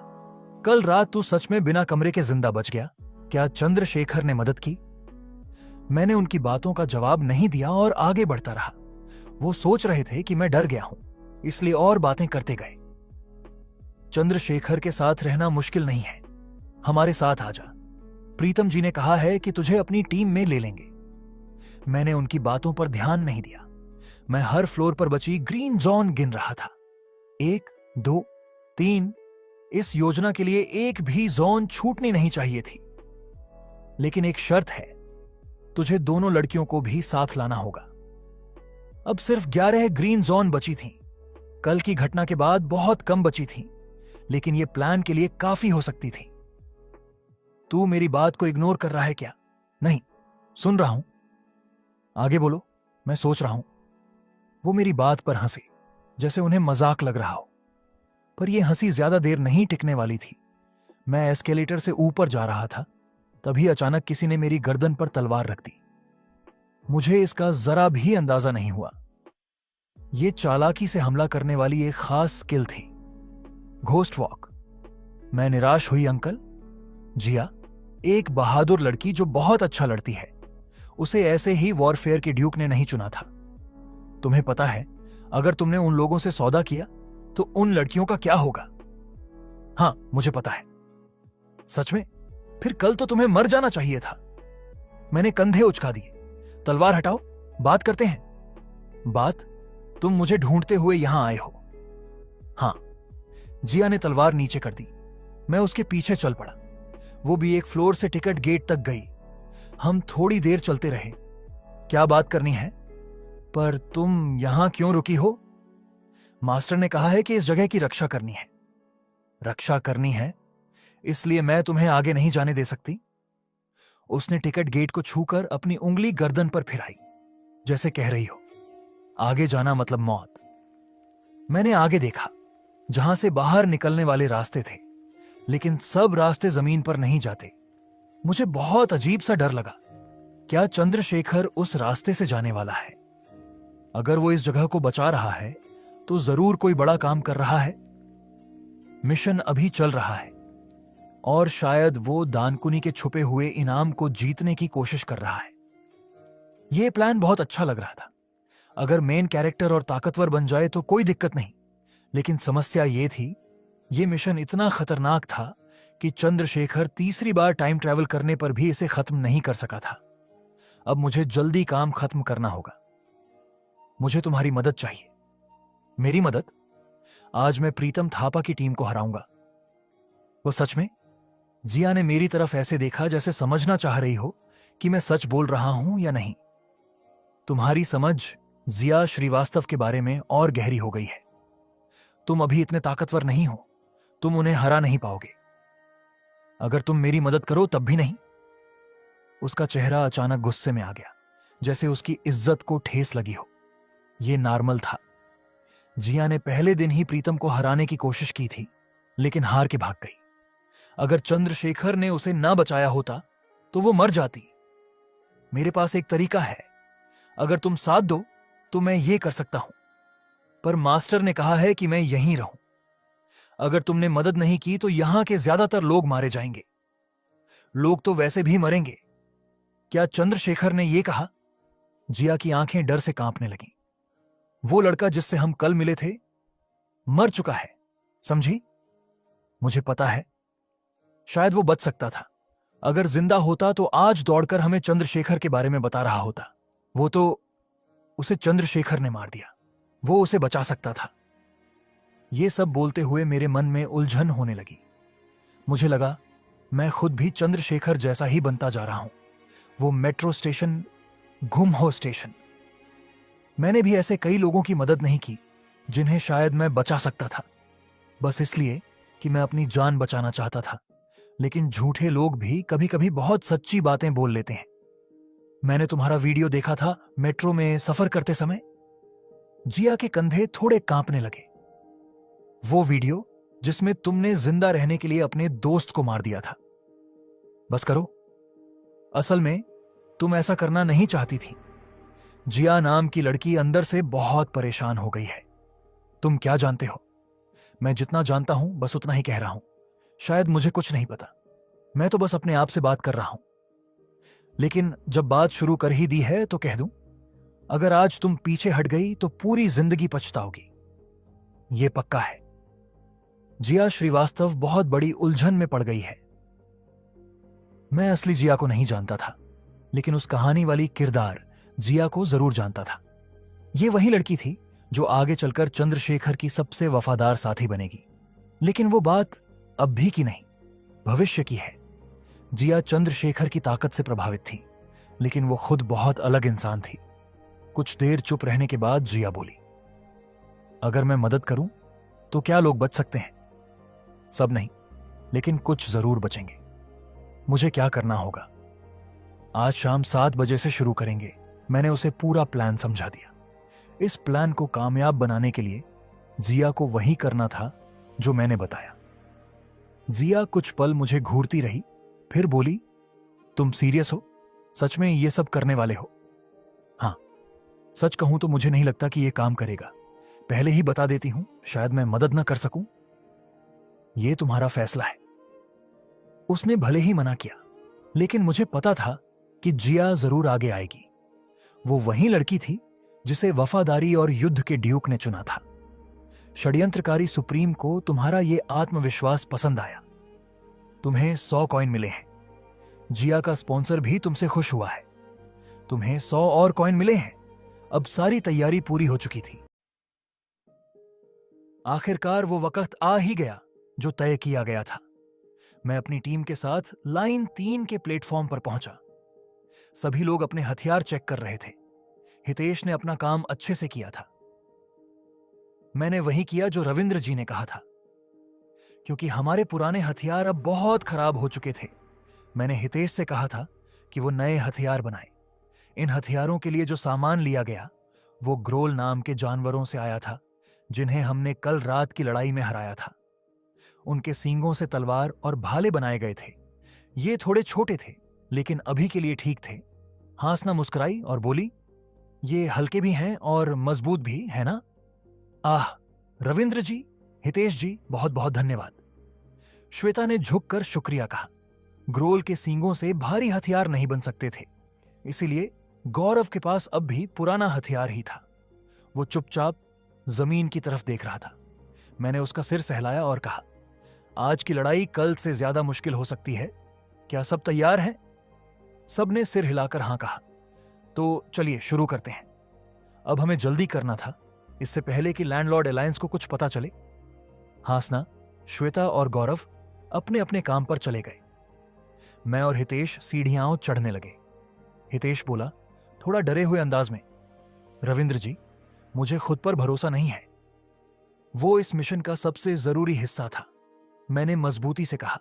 कल रात तू सच में बिना कमरे के जिंदा बच गया। क्या चंद्रशेखर ने मदद की? मैंने उनकी बातों का जवाब नहीं दिया और आगे बढ़ता रहा। वो सोच रहे थे कि मैं डर गया हूं, इसलिए और बातें करते गए। चंद्रशेखर के साथ रहना मुश्किल नहीं है, हमारे साथ आ जा। प्रीतम जी ने कहा है कि तुझे अपनी टीम में ले लेंगे। मैंने उनकी बातों पर ध्यान नहीं दिया। मैं हर फ्लोर पर बची ग्रीन जोन गिन रहा था। 1, 2, 3। इस योजना के लिए एक भी जोन छूटनी नहीं चाहिए थी। लेकिन एक शर्त है, तुझे दोनों लड़कियों को भी साथ लाना होगा। अब सिर्फ 11 ग्रीन जोन बची थीं। कल की घटना के बाद बहुत कम बची थीं, लेकिन यह प्लान के लिए काफी हो सकती थी। तू मेरी बात को इग्नोर कर रहा है क्या? नहीं, सुन रहा हूं। आगे बोलो, मैं सोच रहा हूं। वो मेरी बात पर हंसे, जैसे उन्हें मजाक लग रहा हो। पर यह हंसी ज्यादा देर नहीं टिकने वाली थी। मैं एस्केलेटर से ऊपर जा रहा था, तभी अचानक किसी ने मेरी गर्दन पर तलवार रख दी। मुझे इसका जरा भी अंदाजा नहीं हुआ। यह चालाकी से हमला करने वाली एक खास स्किल थी, घोस्ट वॉक। मैं निराश हुई। अंकल, जिया, एक बहादुर लड़की जो बहुत अच्छा लड़ती है, उसे ऐसे ही वॉरफेयर के ड्यूक ने नहीं चुना था। तुम्हें पता है, अगर तुमने उन लोगों से सौदा किया तो उन लड़कियों का क्या होगा? हां, मुझे पता है। सच में? फिर कल तो तुम्हें मर जाना चाहिए था। मैंने कंधे उचका दिए। तलवार हटाओ, बात करते हैं। बात? तुम मुझे ढूंढते हुए यहां आए हो? हां। जिया ने तलवार नीचे कर दी। मैं उसके पीछे चल पड़ा। वो भी एक फ्लोर से टिकट गेट तक गई। हम थोड़ी देर चलते रहे। क्या बात करनी है? पर तुम यहां क्यों रुकी हो? मास्टर ने कहा है कि इस जगह की रक्षा करनी है। रक्षा करनी है, इसलिए मैं तुम्हें आगे नहीं जाने दे सकती। उसने टिकट गेट को छूकर अपनी उंगली गर्दन पर फिराई, जैसे कह रही हो, आगे जाना मतलब मौत। मैंने आगे देखा, जहां से बाहर निकलने वाले रास्ते थे, लेकिन सब रास्ते जमीन पर नहीं जाते। मुझे बहुत अजीब सा डर लगा। क्या चंद्रशेखर उस रास्ते से जाने वाला है? अगर वो इस जगह को बचा रहा है तो जरूर कोई बड़ा काम कर रहा है। मिशन अभी चल रहा है और शायद वो दानकुनी के छुपे हुए इनाम को जीतने की कोशिश कर रहा है। यह प्लान बहुत अच्छा लग रहा था। अगर मेन कैरेक्टर और ताकतवर बन जाए तो कोई दिक्कत नहीं, लेकिन समस्या यह थी, यह मिशन इतना खतरनाक था कि चंद्रशेखर तीसरी बार टाइम ट्रैवल करने पर भी इसे खत्म नहीं कर सका था। अब मुझे जल्दी काम खत्म करना होगा। मुझे तुम्हारी मदद चाहिए। मेरी मदद? आज मैं प्रीतम थापा की टीम को हराऊंगा। वो सच में? जिया ने मेरी तरफ ऐसे देखा जैसे समझना चाह रही हो कि मैं सच बोल रहा हूं या नहीं। तुम्हारी समझ जिया श्रीवास्तव के बारे में और गहरी हो गई है। तुम अभी इतने ताकतवर नहीं हो, तुम उन्हें हरा नहीं पाओगे। अगर तुम मेरी मदद करो तब भी नहीं। उसका चेहरा अचानक गुस्से में आ गया, जैसे उसकी इज्जत को ठेस लगी हो। यह नॉर्मल था। जिया ने पहले दिन ही प्रीतम को हराने की कोशिश की थी, लेकिन हार के भाग गई। अगर चंद्रशेखर ने उसे ना बचाया होता तो वो मर जाती। मेरे पास एक तरीका है। अगर तुम साथ दो तो मैं ये कर सकता हूं, पर मास्टर ने कहा है कि मैं यहीं रहूं। अगर तुमने मदद नहीं की तो यहां के ज्यादातर लोग मारे जाएंगे। लोग तो वैसे भी मरेंगे। क्या चंद्रशेखर ने यह कहा? जिया की आंखें डर से कांपने लगीं। वो लड़का जिससे हम कल मिले थे मर चुका है, समझी? मुझे पता है। शायद वो बच सकता था। अगर जिंदा होता तो आज दौड़कर हमें चंद्रशेखर के बारे में बता रहा होता। वो तो उसे चंद्रशेखर ने मार दिया। वो उसे बचा सकता था। ये सब बोलते हुए मेरे मन में उलझन होने लगी। मुझे लगा मैं खुद भी चंद्रशेखर जैसा ही बनता जा रहा हूं। वो मेट्रो स्टेशन, गुम हो स्टेशन। मैंने भी ऐसे कई लोगों की मदद नहीं की जिन्हें शायद मैं बचा सकता था, बस इसलिए कि मैं अपनी जान बचाना चाहता था। लेकिन झूठे लोग भी कभी कभी बहुत सच्ची बातें बोल लेते हैं। मैंने तुम्हारा वीडियो देखा था मेट्रो में सफर करते समय। जिया के कंधे थोड़े कांपने लगे। वो वीडियो जिसमें तुमने जिंदा रहने के लिए अपने दोस्त को मार दिया था। बस करो। असल में तुम ऐसा करना नहीं चाहती थी। जिया नाम की लड़की अंदर से बहुत परेशान हो गई है। तुम क्या जानते हो? मैं जितना जानता हूं बस उतना ही कह रहा हूं। शायद मुझे कुछ नहीं पता। मैं तो बस अपने आप से बात कर रहा हूं। लेकिन जब बात शुरू कर ही दी है तो कह दूं, अगर आज तुम पीछे हट गई तो पूरी जिंदगी पछताओगी। यह पक्का है। जिया श्रीवास्तव बहुत बड़ी उलझन में पड़ गई है। मैं असली जिया को नहीं जानता था, लेकिन उस कहानी वाली किरदार जिया को जरूर जानता था। यह वही लड़की थी जो आगे चलकर चंद्रशेखर की सबसे वफादार साथी बनेगी। लेकिन वो बात अब भी की नहीं, भविष्य की है। जिया चंद्रशेखर की ताकत से प्रभावित थी, लेकिन वो खुद बहुत अलग इंसान थी। कुछ देर चुप रहने के बाद जिया बोली, अगर मैं मदद करूं तो क्या लोग बच सकते हैं? सब नहीं, लेकिन कुछ जरूर बचेंगे। मुझे क्या करना होगा? आज शाम 7 बजे से शुरू करेंगे। मैंने उसे पूरा प्लान समझा दिया। इस प्लान को कामयाब बनाने के लिए जिया को वही करना था जो मैंने बताया। जिया कुछ पल मुझे घूरती रही, फिर बोली, तुम सीरियस हो? सच में ये सब करने वाले हो? हाँ, सच कहूं तो मुझे नहीं लगता कि यह काम करेगा। पहले ही बता देती हूं, शायद मैं मदद न कर सकूं। यह तुम्हारा फैसला है। उसने भले ही मना किया, लेकिन मुझे पता था कि जिया जरूर आगे आएगी। वो वही लड़की थी जिसे वफादारी और युद्ध के ड्यूक ने चुना था। षड्यंत्रकारी सुप्रीम को तुम्हारा ये आत्मविश्वास पसंद आया। तुम्हें 100 कॉइन मिले हैं। जिया का स्पॉन्सर भी तुमसे खुश हुआ है। तुम्हें 100 और कॉइन मिले हैं। अब सारी तैयारी पूरी हो चुकी थी। आखिरकार वो वक्त आ ही गया जो तय किया गया था। मैं अपनी टीम के साथ लाइन 3 के प्लेटफॉर्म पर पहुंचा। सभी लोग अपने हथियार चेक कर रहे थे। हितेश ने अपना काम अच्छे से किया था। मैंने वही किया जो रविंद्र जी ने कहा था, क्योंकि हमारे पुराने हथियार अब बहुत खराब हो चुके थे। मैंने हितेश से कहा था कि वो नए हथियार बनाए। इन हथियारों के लिए जो सामान लिया गया वो ग्रोल नाम के जानवरों से आया था, जिन्हें हमने कल रात की लड़ाई में हराया था। उनके सींगों से तलवार और भाले बनाए गए थे। ये थोड़े छोटे थे, लेकिन अभी के लिए ठीक थे। हासना मुस्कुराई और बोली, ये हल्के भी हैं और मजबूत भी, है ना? आह, रविंद्र जी, हितेश जी, बहुत बहुत धन्यवाद। श्वेता ने झुककर शुक्रिया कहा। ग्रोल के सींगों से भारी हथियार नहीं बन सकते थे, इसीलिए गौरव के पास अब भी पुराना हथियार ही था। वो चुपचाप जमीन की तरफ देख रहा था। मैंने उसका सिर सहलाया और कहा, आज की लड़ाई कल से ज्यादा मुश्किल हो सकती है। क्या सब तैयार हैं? सबने सिर हिलाकर हां कहा। तो चलिए शुरू करते हैं। अब हमें जल्दी करना था, इससे पहले कि लैंडलॉर्ड अलायंस को कुछ पता चले। हासना, श्वेता और गौरव अपने अपने काम पर चले गए। मैं और हितेश सीढ़ियां चढ़ने लगे। हितेश बोला, थोड़ा डरे हुए अंदाज में, रविंद्र जी, मुझे खुद पर भरोसा नहीं है। वो इस मिशन का सबसे जरूरी हिस्सा था। मैंने मजबूती से कहा,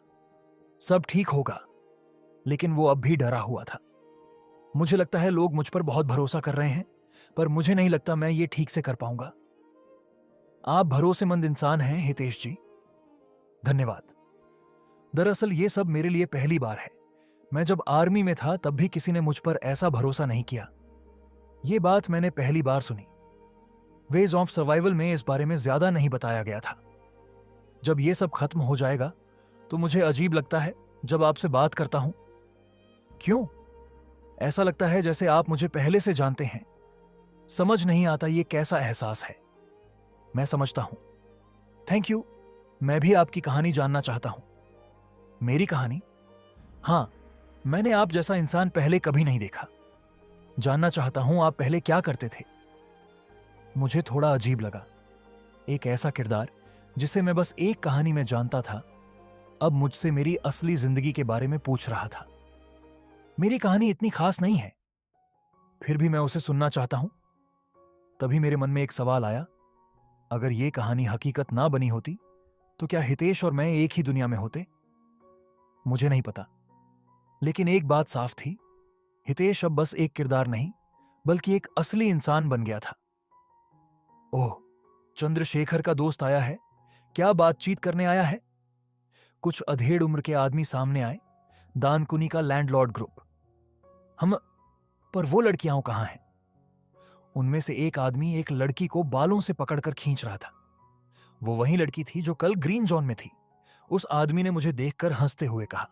सब ठीक होगा। लेकिन वो अब भी डरा हुआ था। मुझे लगता है लोग मुझ पर बहुत भरोसा कर रहे हैं, पर मुझे नहीं लगता मैं ये ठीक से कर पाऊंगा। आप भरोसेमंद इंसान हैं हितेश जी। धन्यवाद। दरअसल ये सब मेरे लिए पहली बार है। मैं जब आर्मी में था तब भी किसी ने मुझ पर ऐसा भरोसा नहीं किया। ये बात मैंने पहली बार सुनी। वेज ऑफ सर्वाइवल में इस बारे में ज्यादा नहीं बताया गया था। जब ये सब खत्म हो जाएगा तो मुझे अजीब लगता है जब आपसे बात करता हूं। क्यों? ऐसा लगता है जैसे आप मुझे पहले से जानते हैं। समझ नहीं आता ये कैसा एहसास है। मैं समझता हूं। Thank you. मैं भी आपकी कहानी जानना चाहता हूं। मेरी कहानी? हां, मैंने आप जैसा इंसान पहले कभी नहीं देखा। जानना चाहता हूं आप पहले क्या करते थे। मुझे थोड़ा अजीब लगा। एक ऐसा किरदार जिसे मैं बस एक कहानी में जानता था, अब मुझसे मेरी असली जिंदगी के बारे में पूछ रहा था। मेरी कहानी इतनी खास नहीं है, फिर भी मैं उसे सुनना चाहता हूं। तभी मेरे मन में एक सवाल आया, अगर यह कहानी हकीकत ना बनी होती तो क्या हितेश और मैं एक ही दुनिया में होते? मुझे नहीं पता, लेकिन एक बात साफ थी, हितेश अब बस एक किरदार नहीं बल्कि एक असली इंसान बन गया था। ओह, चंद्रशेखर का दोस्त आया है। क्या बातचीत करने आया है? कुछ अधेड़ उम्र के आदमी सामने आए। दानकुनी का लैंडलॉर्ड ग्रुप। हम पर वो लड़कियां कहां हैं? उनमें से एक आदमी एक लड़की को बालों से पकड़कर खींच रहा था। वो वही लड़की थी जो कल ग्रीन जोन में थी। उस आदमी ने मुझे देखकर हंसते हुए कहा,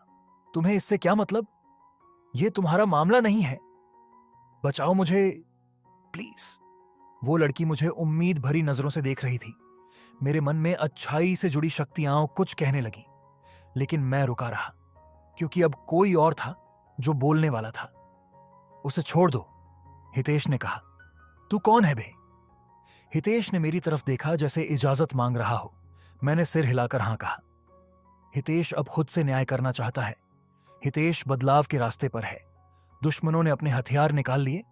तुम्हें इससे क्या मतलब? यह तुम्हारा मामला नहीं है। बचाओ मुझे प्लीज। वो लड़की मुझे उम्मीद भरी नजरों से देख रही थी। मेरे मन में अच्छाई से जुड़ी शक्तियां कुछ कहने लगी, लेकिन मैं रुका रहा क्योंकि अब कोई और था जो बोलने वाला था। उसे छोड़ दो, हितेश ने कहा। तू कौन है बे? हितेश ने मेरी तरफ देखा जैसे इजाजत मांग रहा हो। मैंने सिर हिलाकर हां कहा। हितेश अब खुद से न्याय करना चाहता है। हितेश बदलाव के रास्ते पर है। दुश्मनों ने अपने हथियार निकाल लिए।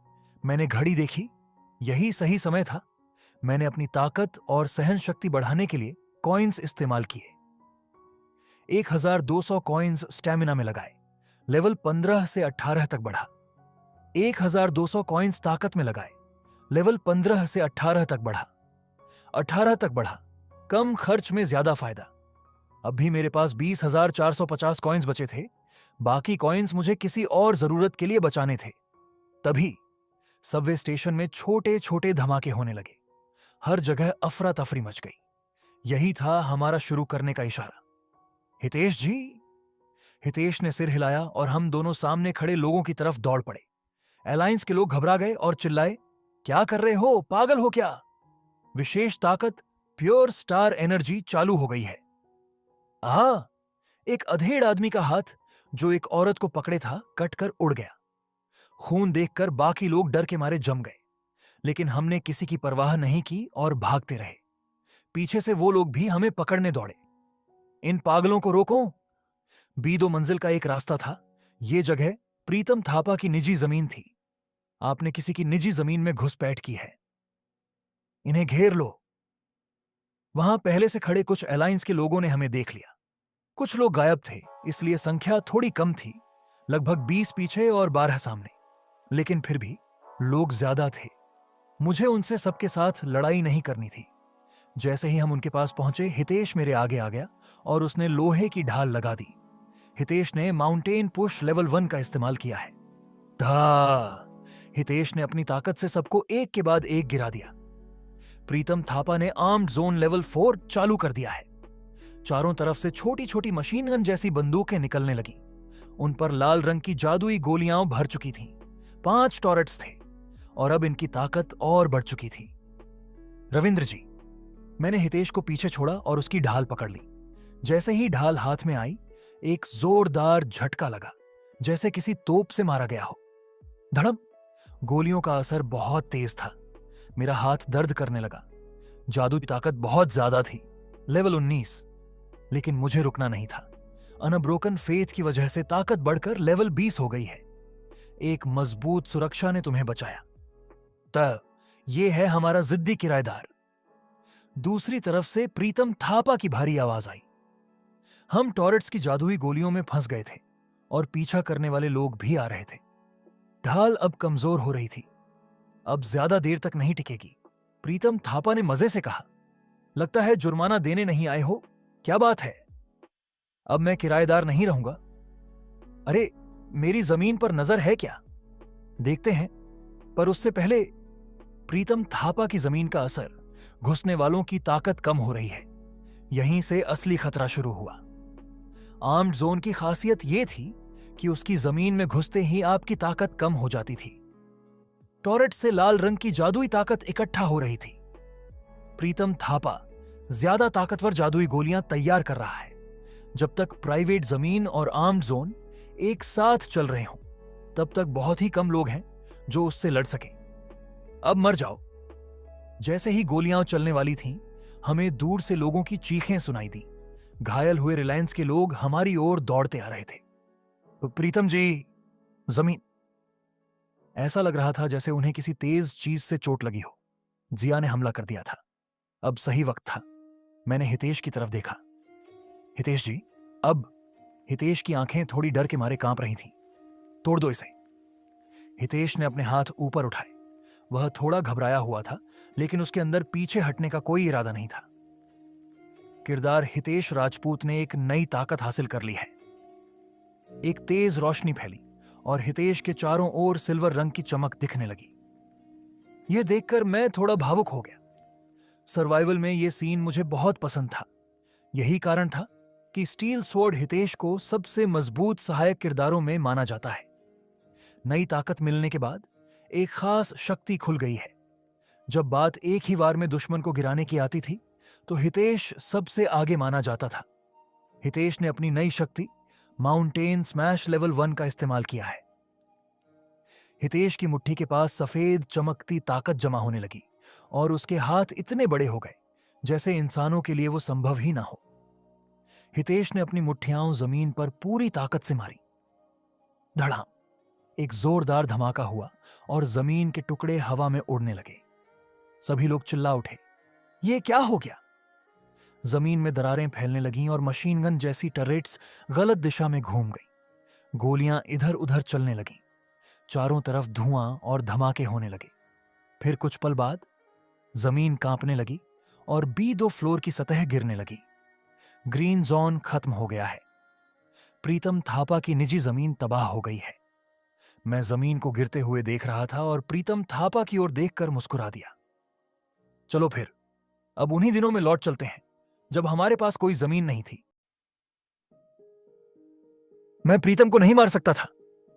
मैंने घड़ी देखी, यही सही समय था। मैंने अपनी ताकत और सहन शक्ति बढ़ाने के लिए कॉइन्स इस्तेमाल किए। 1200 कॉइन्स स्टैमिना में लगाए। लेवल 15 से 18 तक बढ़ा। 1200 कॉइन्स ताकत में लगाए। लेवल 15 से 18 तक बढ़ा। 18 तक बढ़ा। कम खर्च में ज्यादा फायदा। अब भी मेरे पास 20,450 कॉइन्स बचे थे। बाकी कॉइन्स मुझे किसी और जरूरत के लिए बचाने थे। तभी सबवे स्टेशन में छोटे छोटे धमाके होने लगे। हर जगह अफरा तफरी मच गई। यही था हमारा शुरू करने का इशारा। हितेश जी। हितेश ने सिर हिलाया और हम दोनों सामने खड़े लोगों की तरफ दौड़ पड़े। अलायंस के लोग घबरा गए और चिल्लाए, क्या कर रहे हो? पागल हो क्या? विशेष ताकत प्योर स्टार एनर्जी चालू हो गई है। एक अधेड़ आदमी का हाथ जो एक औरत को पकड़े था कटकर उड़ गया। खून देखकर बाकी लोग डर के मारे जम गए, लेकिन हमने किसी की परवाह नहीं की और भागते रहे। पीछे से वो लोग भी हमें पकड़ने दौड़े। इन पागलों को रोको। 2 मंजिल का एक रास्ता था। ये जगह प्रीतम थापा की निजी जमीन थी। आपने किसी की निजी जमीन में घुसपैठ की है। इन्हें घेर लो। वहां पहले से खड़े कुछ अलायंस के लोगों ने हमें देख लिया। कुछ लोग गायब थे, इसलिए संख्या थोड़ी कम थी। लगभग 20 पीछे और 12 सामने, लेकिन फिर भी लोग ज्यादा थे। मुझे उनसे सबके साथ लड़ाई नहीं करनी थी। जैसे ही हम उनके पास पहुंचे, हितेश मेरे आगे आ गया और उसने लोहे की ढाल लगा दी। हितेश ने माउंटेन पुश लेवल 1 का इस्तेमाल किया है। हितेश ने अपनी ताकत से सबको एक के बाद एक गिरा दिया। प्रीतम थापा ने आर्म्ड जोन लेवल 4 चालू कर दिया है। चारों तरफ से छोटी छोटी मशीन गन जैसी बंदूकें निकलने लगी। उन पर लाल रंग की जादुई गोलियां भर चुकी थीं। 5 टॉरेट्स थे और अब इनकी ताकत और बढ़ चुकी थी। रविंद्र जी। मैंने हितेश को पीछे छोड़ा और उसकी ढाल पकड़ ली। जैसे ही ढाल हाथ में आई, एक जोरदार झटका लगा, जैसे किसी तोप से मारा गया हो। धड़म। गोलियों का असर बहुत तेज था। मेरा हाथ दर्द करने लगा। जादू की ताकत बहुत ज्यादा थी, लेवल 19। लेकिन मुझे रुकना नहीं था। अनब्रोकन फेथ की वजह से ताकत बढ़कर लेवल 20 हो गई है। एक मजबूत सुरक्षा ने तुम्हें बचाया। तब यह है हमारा जिद्दी किराएदार। दूसरी तरफ से प्रीतम थापा की भारी आवाज आई। हम टॉरेट्स की जादुई गोलियों में फंस गए थे और पीछा करने वाले लोग भी आ रहे थे। ढाल अब कमजोर हो रही थी। अब ज्यादा देर तक नहीं टिकेगी। प्रीतम थापा ने मजे से कहा, लगता है जुर्माना देने नहीं आए हो। क्या बात है? अब मैं किराएदार नहीं रहूंगा। अरे मेरी जमीन पर नजर है क्या? देखते हैं। पर उससे पहले प्रीतम थापा की जमीन का असर, घुसने वालों की ताकत कम हो रही है। यहीं से असली खतरा शुरू हुआ। आर्म्ड जोन की खासियत यह थी कि उसकी जमीन में घुसते ही आपकी ताकत कम हो जाती थी। टॉरेट से लाल रंग की जादुई ताकत इकट्ठा हो रही थी। प्रीतम थापा ज्यादा ताकतवर जादुई गोलियां तैयार कर रहा है। जब तक प्राइवेट जमीन और आर्म्ड जोन एक साथ चल रहे हों, तब तक बहुत ही कम लोग हैं जो उससे लड़ सकें। अब मर जाओ। जैसे ही गोलियां चलने वाली थीं, हमें दूर से लोगों की चीखें सुनाई दी। घायल हुए रिलायंस के लोग हमारी ओर दौड़ते आ रहे थे। प्रीतम जी, जमीन। ऐसा लग रहा था जैसे उन्हें किसी तेज चीज से चोट लगी हो। जिया ने हमला कर दिया था। अब सही वक्त था। मैंने हितेश की तरफ देखा। हितेश जी, अब। हितेश की आंखें थोड़ी डर के मारे कांप रही थीं। तोड़ दो इसे। हितेश ने अपने हाथ ऊपर उठाए। वह थोड़ा घबराया हुआ था, लेकिन उसके अंदर पीछे हटने का कोई इरादा नहीं था। किरदार हितेश राजपूत ने एक नई ताकत हासिल कर ली है। एक तेज रोशनी फैली और हितेश के चारों ओर सिल्वर रंग की चमक दिखने लगी। यह देखकर मैं थोड़ा भावुक हो गया। सर्वाइवल में यह सीन मुझे बहुत पसंद था। यही कारण था कि स्टील स्वॉर्ड हितेश को सबसे मजबूत सहायक किरदारों में माना जाता है। नई ताकत मिलने के बाद एक खास शक्ति खुल गई है। जब बात एक ही वार में दुश्मन को गिराने की आती थी, तो हितेश सबसे आगे माना जाता था। हितेश ने अपनी नई शक्ति माउंटेन स्मैश लेवल 1 का इस्तेमाल किया है। हितेश की मुट्ठी के पास सफेद चमकती ताकत जमा होने लगी और उसके हाथ इतने बड़े हो गए जैसे इंसानों के लिए वो संभव ही ना हो। हितेश ने अपनी मुट्ठियां जमीन पर पूरी ताकत से मारी। धड़ाम, एक जोरदार धमाका हुआ और जमीन के टुकड़े हवा में उड़ने लगे। सभी लोग चिल्ला उठे, ये क्या हो गया? जमीन में दरारें फैलने लगीं और मशीन गन जैसी टर्रेट्स गलत दिशा में घूम गईं। गोलियां इधर उधर चलने लगीं। चारों तरफ धुआं और धमाके होने लगे। फिर कुछ पल बाद जमीन कांपने लगी और B2 फ्लोर की सतह गिरने लगी। ग्रीन जोन खत्म हो गया है। प्रीतम थापा की निजी जमीन तबाह हो गई है। मैं जमीन को गिरते हुए देख रहा था और प्रीतम थापा की ओर देखकर मुस्कुरा दिया। चलो फिर, अब उन्हीं दिनों में लौट चलते हैं जब हमारे पास कोई जमीन नहीं थी। मैं प्रीतम को नहीं मार सकता था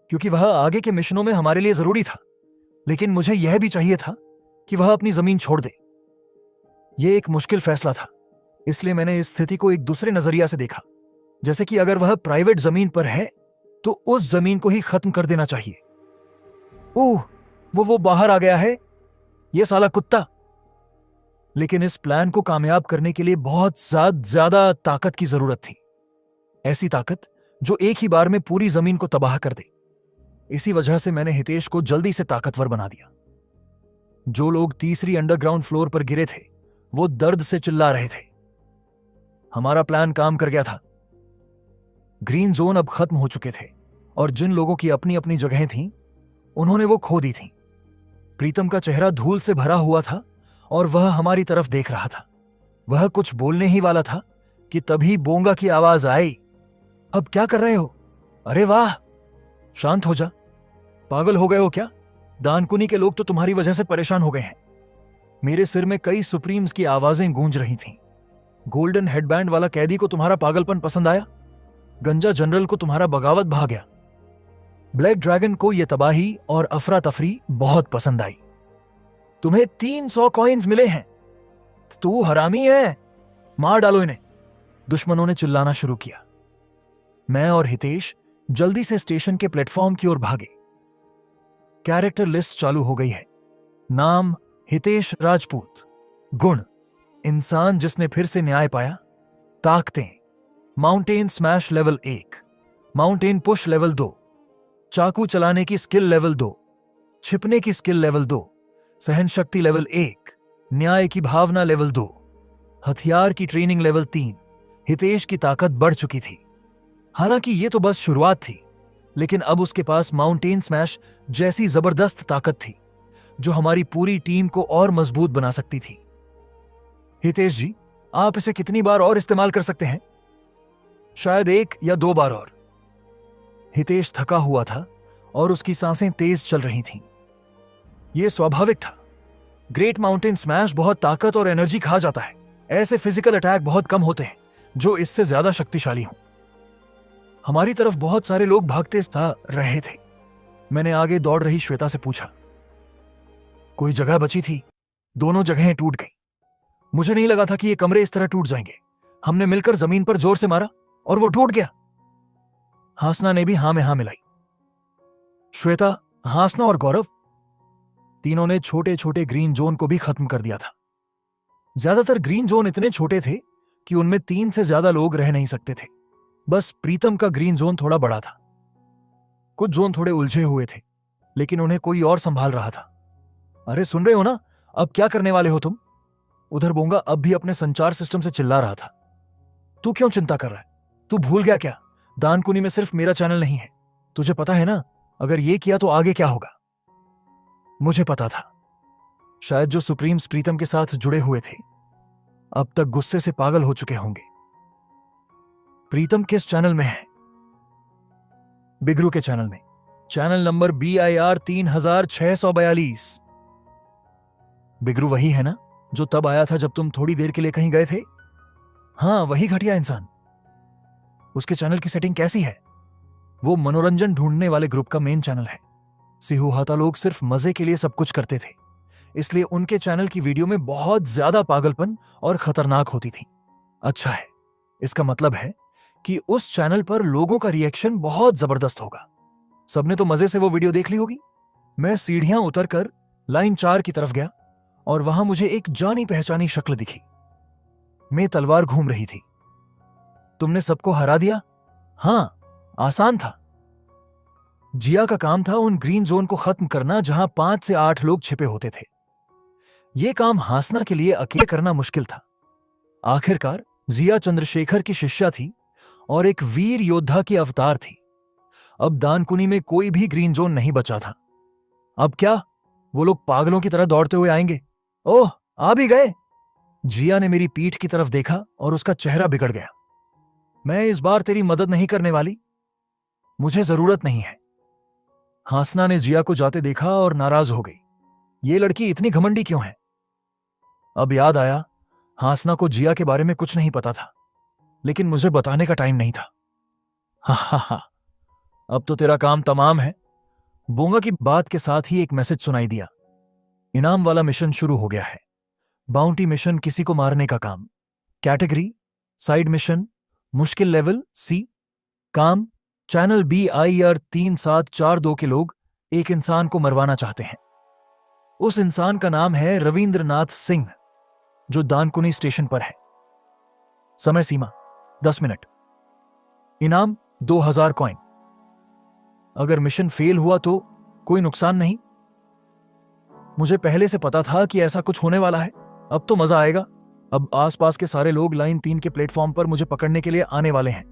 क्योंकि वह आगे के मिशनों में हमारे लिए जरूरी था, लेकिन मुझे यह भी चाहिए था कि वह अपनी जमीन छोड़ दे। यह एक मुश्किल फैसला था, इसलिए मैंने इस स्थिति को एक दूसरे नजरिया से देखा। जैसे कि अगर वह प्राइवेट जमीन पर है तो उस जमीन को ही खत्म कर देना चाहिए। ओह, वो बाहर आ गया है, यह साला कुत्ता। लेकिन इस प्लान को कामयाब करने के लिए बहुत ज्यादा ताकत की जरूरत थी। ऐसी ताकत जो एक ही बार में पूरी जमीन को तबाह कर दे। इसी वजह से मैंने हितेश को जल्दी से ताकतवर बना दिया। जो लोग तीसरी अंडरग्राउंड फ्लोर पर गिरे थे, वो दर्द से चिल्ला रहे थे। हमारा प्लान काम कर गया था। ग्रीन जोन अब खत्म हो चुके थे और जिन लोगों की अपनी अपनी जगहें थीं, उन्होंने वो खो दी थीं। प्रीतम का चेहरा धूल से भरा हुआ था और वह हमारी तरफ देख रहा था। वह कुछ बोलने ही वाला था कि तभी बोंगा की आवाज आई। अब क्या कर रहे हो? अरे वाह, शांत हो जा। पागल हो गए हो क्या? दानकुनी के लोग तो तुम्हारी वजह से परेशान हो गए हैं। मेरे सिर में कई सुप्रीम्स की आवाजें गूंज रही थीं। गोल्डन हेडबैंड वाला कैदी को तुम्हारा पागलपन पसंद आया। गंजा जनरल को तुम्हारा बगावत भा गया। ब्लैक ड्रैगन को यह तबाही और अफरा तफरी बहुत पसंद आई। तुम्हें 300 कॉइन्स मिले हैं। तू हरामी है, मार डालो इन्हें। दुश्मनों ने चिल्लाना शुरू किया। मैं और हितेश जल्दी से स्टेशन के प्लेटफॉर्म की ओर भागे। कैरेक्टर लिस्ट चालू हो गई है। नाम हितेश राजपूत। गुण इंसान जिसने फिर से न्याय पाया। ताकतें mountain smash level 1, mountain push level 2, चाकू चलाने की स्किल लेवल 2, छिपने की स्किल लेवल 2, सहन शक्ति लेवल 1, न्याय की भावना लेवल 2, हथियार की ट्रेनिंग लेवल 3। हितेश की ताकत बढ़ चुकी थी। हालांकि यह तो बस शुरुआत थी, लेकिन अब उसके पास माउंटेन स्मैश जैसी जबरदस्त ताकत थी जो हमारी पूरी टीम को और मजबूत बना सकती थी। हितेश जी, आप इसे कितनी बार और इस्तेमाल कर सकते हैं? शायद 1 या 2 बार और। हितेश थका हुआ था और उसकी सांसें तेज चल रही थीं। यह स्वाभाविक था। ग्रेट माउंटेन स्मैश बहुत ताकत और एनर्जी खा जाता है। ऐसे फिजिकल अटैक बहुत कम होते हैं जो इससे ज्यादा शक्तिशाली हों। हमारी तरफ बहुत सारे लोग भागते रहे थे। मैंने आगे दौड़ रही श्वेता से पूछा, कोई जगह बची थी? दोनों जगहें टूट गई। मुझे नहीं लगा था कि ये कमरे इस तरह टूट जाएंगे। हमने मिलकर जमीन पर जोर से मारा और वो टूट गया। हासना ने भी हां में हां मिलाई। श्वेता, हासना और गौरव, तीनों ने छोटे छोटे ग्रीन जोन को भी खत्म कर दिया था। ज्यादातर ग्रीन जोन इतने छोटे थे कि उनमें 3 से ज्यादा लोग रह नहीं सकते थे। बस प्रीतम का ग्रीन जोन थोड़ा बड़ा था। कुछ जोन थोड़े उलझे हुए थे, लेकिन उन्हें कोई और संभाल रहा था। अरे सुन रहे हो ना, अब क्या करने वाले हो तुम? उधर बोंगा अब भी अपने संचार सिस्टम से चिल्ला रहा था। तू क्यों चिंता कर रहा है? तू भूल गया क्या, दानकुनी में सिर्फ मेरा चैनल नहीं है। तुझे पता है ना, अगर ये किया तो आगे क्या होगा? मुझे पता था। शायद जो सुप्रीम्स प्रीतम के साथ जुड़े हुए थे अब तक गुस्से से पागल हो चुके होंगे। प्रीतम किस चैनल में है? बिगरू के चैनल में। Channel number BIR 3642। बिगरू वही है ना जो तब आया था जब तुम थोड़ी देर के लिए कहीं गए थे? हाँ, वही घटिया इंसान। उसके चैनल की सेटिंग कैसी है? वो मनोरंजन ढूंढने वाले ग्रुप का मेन चैनल है। सिहुहाता लोग सिर्फ मजे के लिए सब कुछ करते थे, इसलिए उनके चैनल की वीडियो में बहुत ज्यादा पागलपन और खतरनाक होती थी। अच्छा है, इसका मतलब है कि उस चैनल पर लोगों का रिएक्शन बहुत जबरदस्त होगा। सबने तो मजे से वो वीडियो देख ली होगी। मैं सीढ़ियां उतरकर लाइन 4 की तरफ गया और वहां मुझे एक जानी पहचानी शक्ल दिखी। मैं तलवार घूम रही थी। तुमने सबको हरा दिया? हां, आसान था। जिया का काम था उन ग्रीन जोन को खत्म करना जहां 5 से 8 लोग छिपे होते थे। यह काम हासना के लिए अकेले करना मुश्किल था। आखिरकार जिया चंद्रशेखर की शिष्या थी और एक वीर योद्धा की अवतार थी। अब दानकुनी में कोई भी ग्रीन जोन नहीं बचा था। अब क्या, वो लोग पागलों की तरह दौड़ते हुए आएंगे? ओह, आ भी गए। जिया ने मेरी पीठ की तरफ देखा और उसका चेहरा बिगड़ गया। मैं इस बार तेरी मदद नहीं करने वाली। मुझे जरूरत नहीं है। हासना ने जिया को जाते देखा और नाराज हो गई। ये लड़की इतनी घमंडी क्यों है? अब याद आया, हासना को जिया के बारे में कुछ नहीं पता था, लेकिन मुझे बताने का टाइम नहीं था। हा हा हा, अब तो तेरा काम तमाम है। बोंगा की बात के साथ ही एक मैसेज सुनाई दिया। इनाम वाला मिशन शुरू हो गया है। बाउंटी मिशन, किसी को मारने का काम। कैटेगरी साइड मिशन, मुश्किल लेवल C। काम चैनल BIR 3742 के लोग एक इंसान को मरवाना चाहते हैं। उस इंसान का नाम है रविंद्रनाथ सिंह, जो दानकुनी स्टेशन पर है। समय सीमा 10 मिनट। इनाम 2000 कॉइन। अगर मिशन फेल हुआ तो कोई नुकसान नहीं। मुझे पहले से पता था कि ऐसा कुछ होने वाला है। अब तो मजा आएगा। अब आसपास के सारे लोग लाइन 3 के प्लेटफॉर्म पर मुझे पकड़ने के लिए आने वाले हैं।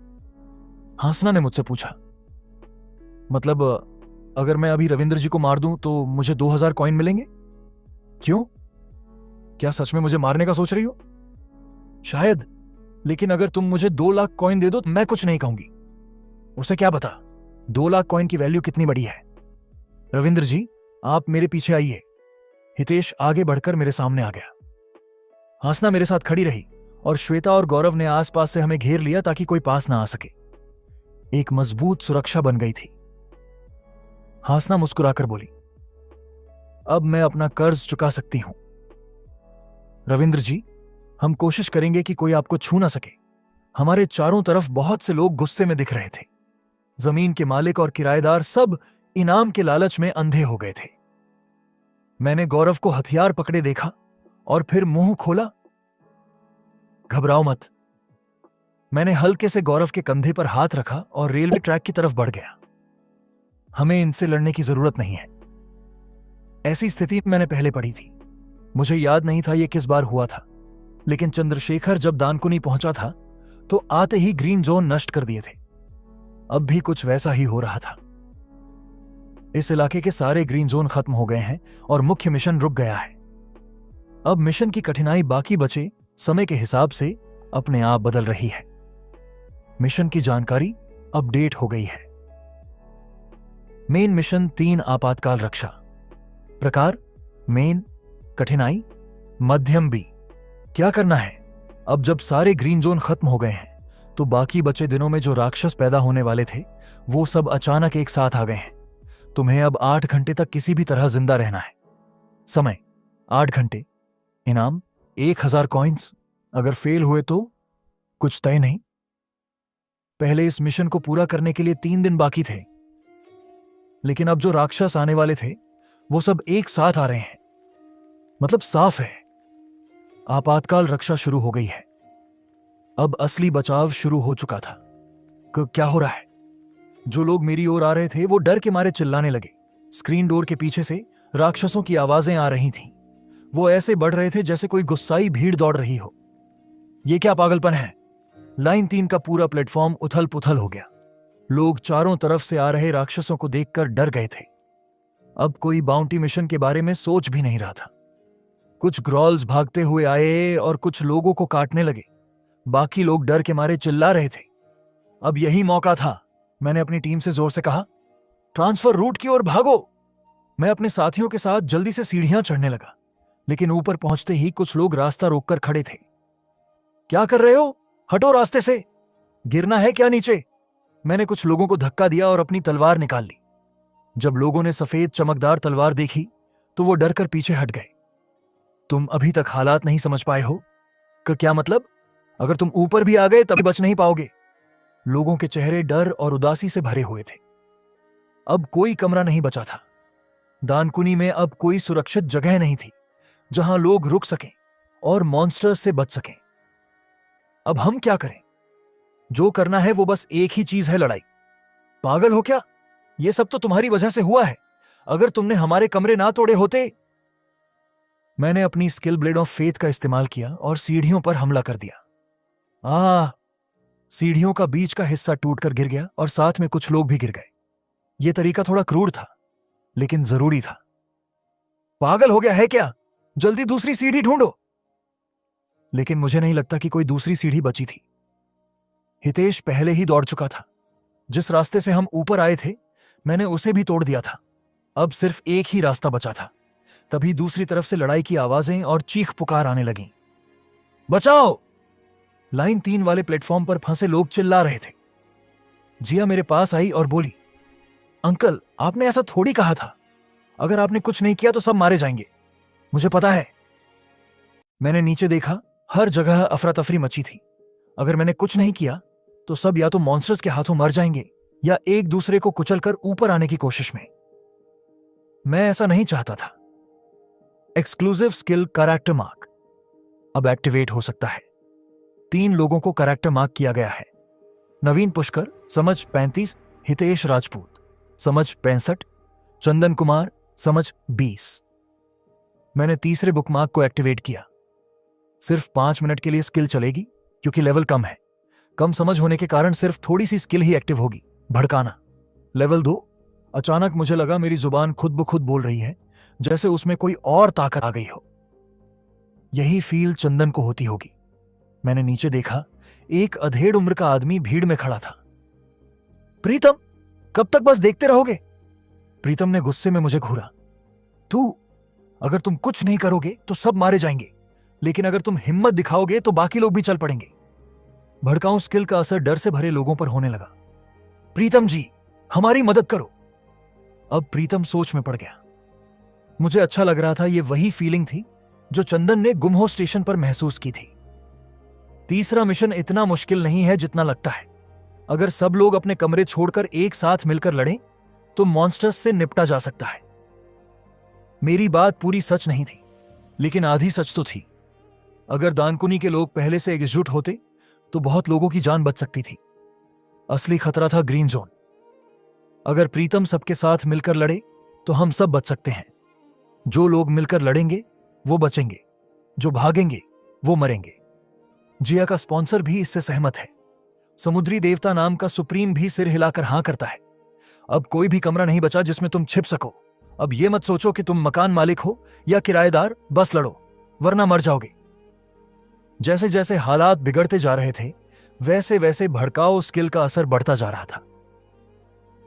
हासना ने मुझसे पूछा, मतलब अगर मैं अभी रविंद्र जी को मार दूं तो मुझे 2000 कॉइन मिलेंगे? क्यों? क्या सच में मुझे मारने का सोच रही हो? शायद, लेकिन अगर तुम मुझे 2 लाख कॉइन दे दो तो मैं कुछ नहीं कहूंगी। उसे क्या बता 2 लाख कॉइन की वैल्यू कितनी बड़ी है। रविंद्र जी, आप मेरे पीछे आइए। हितेश आगे बढ़कर मेरे सामने आ गया। हासना मेरे साथ खड़ी रही और श्वेता और गौरव ने आसपास से हमें घेर लिया ताकि कोई पास ना आ सके। एक मजबूत सुरक्षा बन गई थी। हासना मुस्कुराकर बोली, अब मैं अपना कर्ज चुका सकती हूं। रविंद्र जी, हम कोशिश करेंगे कि कोई आपको छू ना सके। हमारे चारों तरफ बहुत से लोग गुस्से में दिख रहे थे। जमीन के मालिक और किराएदार सब इनाम के लालच में अंधे हो गए थे। मैंने गौरव को हथियार पकड़े देखा और फिर मुंह खोला। घबराओ मत। मैंने हल्के से गौरव के कंधे पर हाथ रखा और रेलवे ट्रैक की तरफ बढ़ गया। हमें इनसे लड़ने की जरूरत नहीं है। ऐसी स्थिति मैंने पहले पढ़ी थी। मुझे याद नहीं था यह किस बार हुआ था, लेकिन चंद्रशेखर जब दानकुनी पहुंचा था तो आते ही ग्रीन जोन नष्ट कर दिए थे। अब भी कुछ वैसा ही हो रहा था। इस इलाके के सारे ग्रीन जोन खत्म हो गए हैं और मुख्य मिशन रुक गया है। अब मिशन की कठिनाई बाकी बचे समय के हिसाब से अपने आप बदल रही है। मिशन की जानकारी अपडेट हो गई है। मेन मिशन 3 आपातकाल रक्षा। प्रकार मेन, कठिनाई मध्यम बी। क्या करना है? अब जब सारे ग्रीन जोन खत्म हो गए हैं तो बाकी बचे दिनों में जो राक्षस पैदा होने वाले थे वो सब अचानक एक साथ आ गए हैं। तुम्हें अब 8 घंटे तक किसी भी तरह जिंदा रहना है। समय 8 घंटे। इनाम 1000 कॉइन्स। अगर फेल हुए तो कुछ तय नहीं। पहले इस मिशन को पूरा करने के लिए 3 दिन बाकी थे, लेकिन अब जो राक्षस आने वाले थे वो सब एक साथ आ रहे हैं। मतलब साफ है, आपातकाल रक्षा शुरू हो गई है। अब असली बचाव शुरू हो चुका था। क्या हो रहा है? जो लोग मेरी ओर आ रहे थे वो डर के मारे चिल्लाने लगे। स्क्रीन डोर के पीछे से राक्षसों की आवाजें आ रही थीं। वो ऐसे बढ़ रहे थे जैसे कोई गुस्साई भीड़ दौड़ रही हो। ये क्या पागलपन है? लाइन 3 का पूरा प्लेटफॉर्म उथल पुथल हो गया। लोग चारों तरफ से आ रहे राक्षसों को देखकर डर गए थे। अब कोई बाउंटी मिशन के बारे में सोच भी नहीं रहा था। कुछ ग्रॉल्स भागते हुए आए और कुछ लोगों को काटने लगे। बाकी लोग डर के मारे चिल्ला रहे थे। अब यही मौका था। मैंने अपनी टीम से जोर से कहा, ट्रांसफर रूट की ओर भागो। मैं अपने साथियों के साथ जल्दी से सीढ़ियां चढ़ने लगा, लेकिन ऊपर पहुंचते ही कुछ लोग रास्ता रोककर खड़े थे। क्या कर रहे हो? हटो रास्ते से। गिरना है क्या नीचे? मैंने कुछ लोगों को धक्का दिया और अपनी तलवार निकाल ली। जब लोगों ने सफेद चमकदार तलवार देखी तो वो डरकर पीछे हट गए। तुम अभी तक हालात नहीं समझ पाए हो? क्या मतलब? अगर तुम ऊपर भी आ गए तभी बच नहीं पाओगे। लोगों के चेहरे डर और उदासी से भरे हुए थे। अब कोई कमरा नहीं बचा था। दानकुनी में अब कोई सुरक्षित जगह नहीं थी जहां लोग रुक सकें और मॉन्स्टर्स से बच सकें। अब हम क्या करें? जो करना है वो बस एक ही चीज है, लड़ाई। पागल हो क्या? ये सब तो तुम्हारी वजह से हुआ है। अगर तुमने हमारे कमरे ना तोड़े होते। मैंने अपनी स्किल ब्लेड ऑफ फेथ का इस्तेमाल किया और सीढ़ियों पर हमला कर दिया। सीढ़ियों का बीच का हिस्सा टूटकर गिर गया और साथ में कुछ लोग भी गिर गए। यह तरीका थोड़ा क्रूर था, लेकिन जरूरी था। पागल हो गया है क्या? जल्दी दूसरी सीढ़ी ढूंढो। लेकिन मुझे नहीं लगता कि कोई दूसरी सीढ़ी बची थी। हितेश पहले ही दौड़ चुका था। जिस रास्ते से हम ऊपर आए थे मैंने उसे भी तोड़ दिया था। अब सिर्फ एक ही रास्ता बचा था। तभी दूसरी तरफ से लड़ाई की आवाजें और चीख पुकार आने लगीं। बचाओ! लाइन 3 वाले प्लेटफॉर्म पर फंसे लोग चिल्ला रहे थे। जिया मेरे पास आई और बोली, अंकल, आपने ऐसा थोड़ी कहा था। अगर आपने कुछ नहीं किया तो सब मारे जाएंगे। मुझे पता है। मैंने नीचे देखा, हर जगह अफरा तफरी मची थी। अगर मैंने कुछ नहीं किया तो सब या तो मॉन्स्टर्स के हाथों मर जाएंगे या एक दूसरे को कुचलकर ऊपर आने की कोशिश में। मैं ऐसा नहीं चाहता था। एक्सक्लूसिव स्किल कैरेक्टर मार्क अब एक्टिवेट हो सकता है। 3 लोगों को कैरेक्टर मार्क किया गया है। नवीन पुष्कर, समझ 35, हितेश राजपूत, समझ 65, चंदन कुमार, समझ 20। मैंने तीसरे बुकमार्क को एक्टिवेट किया। सिर्फ 5 मिनट के लिए स्किल चलेगी क्योंकि लेवल कम है। कम समझ होने के कारण सिर्फ थोड़ी सी स्किल ही एक्टिव होगी। भड़काना। लेवल 2। अचानक मुझे लगा मेरी जुबान खुद ब खुद बोल रही है, जैसे उसमें कोई और ताकत आ गई हो। यही फील चंदन को होती होगी। मैंने नीचे देखा, एक अधेड़ उम्र का आदमी भीड़ में खड़ा था। प्रीतम, कब तक बस देखते रहोगे? प्रीतम ने गुस्से में मुझे घूरा। अगर तुम कुछ नहीं करोगे तो सब मारे जाएंगे, लेकिन अगर तुम हिम्मत दिखाओगे तो बाकी लोग भी चल पड़ेंगे। भड़काऊ स्किल का असर डर से भरे लोगों पर होने लगा। प्रीतम जी, हमारी मदद करो। अब प्रीतम सोच में पड़ गया। मुझे अच्छा लग रहा था। यह वही फीलिंग थी जो चंदन ने गुमहो स्टेशन पर महसूस की थी। तीसरा मिशन इतना मुश्किल नहीं है जितना लगता है। अगर सब लोग अपने कमरे छोड़कर एक साथ मिलकर लड़ें तो मॉन्स्टर्स से निपटा जा सकता है। मेरी बात पूरी सच नहीं थी, लेकिन आधी सच तो थी। अगर दानकुनी के लोग पहले से एकजुट होते तो बहुत लोगों की जान बच सकती थी। असली खतरा था ग्रीन जोन। अगर प्रीतम सबके साथ मिलकर लड़े तो हम सब बच सकते हैं। जो लोग मिलकर लड़ेंगे वो बचेंगे, जो भागेंगे वो मरेंगे। जिया का स्पॉन्सर भी इससे सहमत है। समुद्री देवता नाम का सुप्रीम भी सिर हिलाकर हां करता है। अब कोई भी कमरा नहीं बचा जिसमें तुम छिप सको। अब यह मत सोचो कि तुम मकान मालिक हो या किराएदार, बस लड़ो वरना मर जाओगे। जैसे जैसे हालात बिगड़ते जा रहे थे वैसे वैसे भड़काऊ स्किल का असर बढ़ता जा रहा था।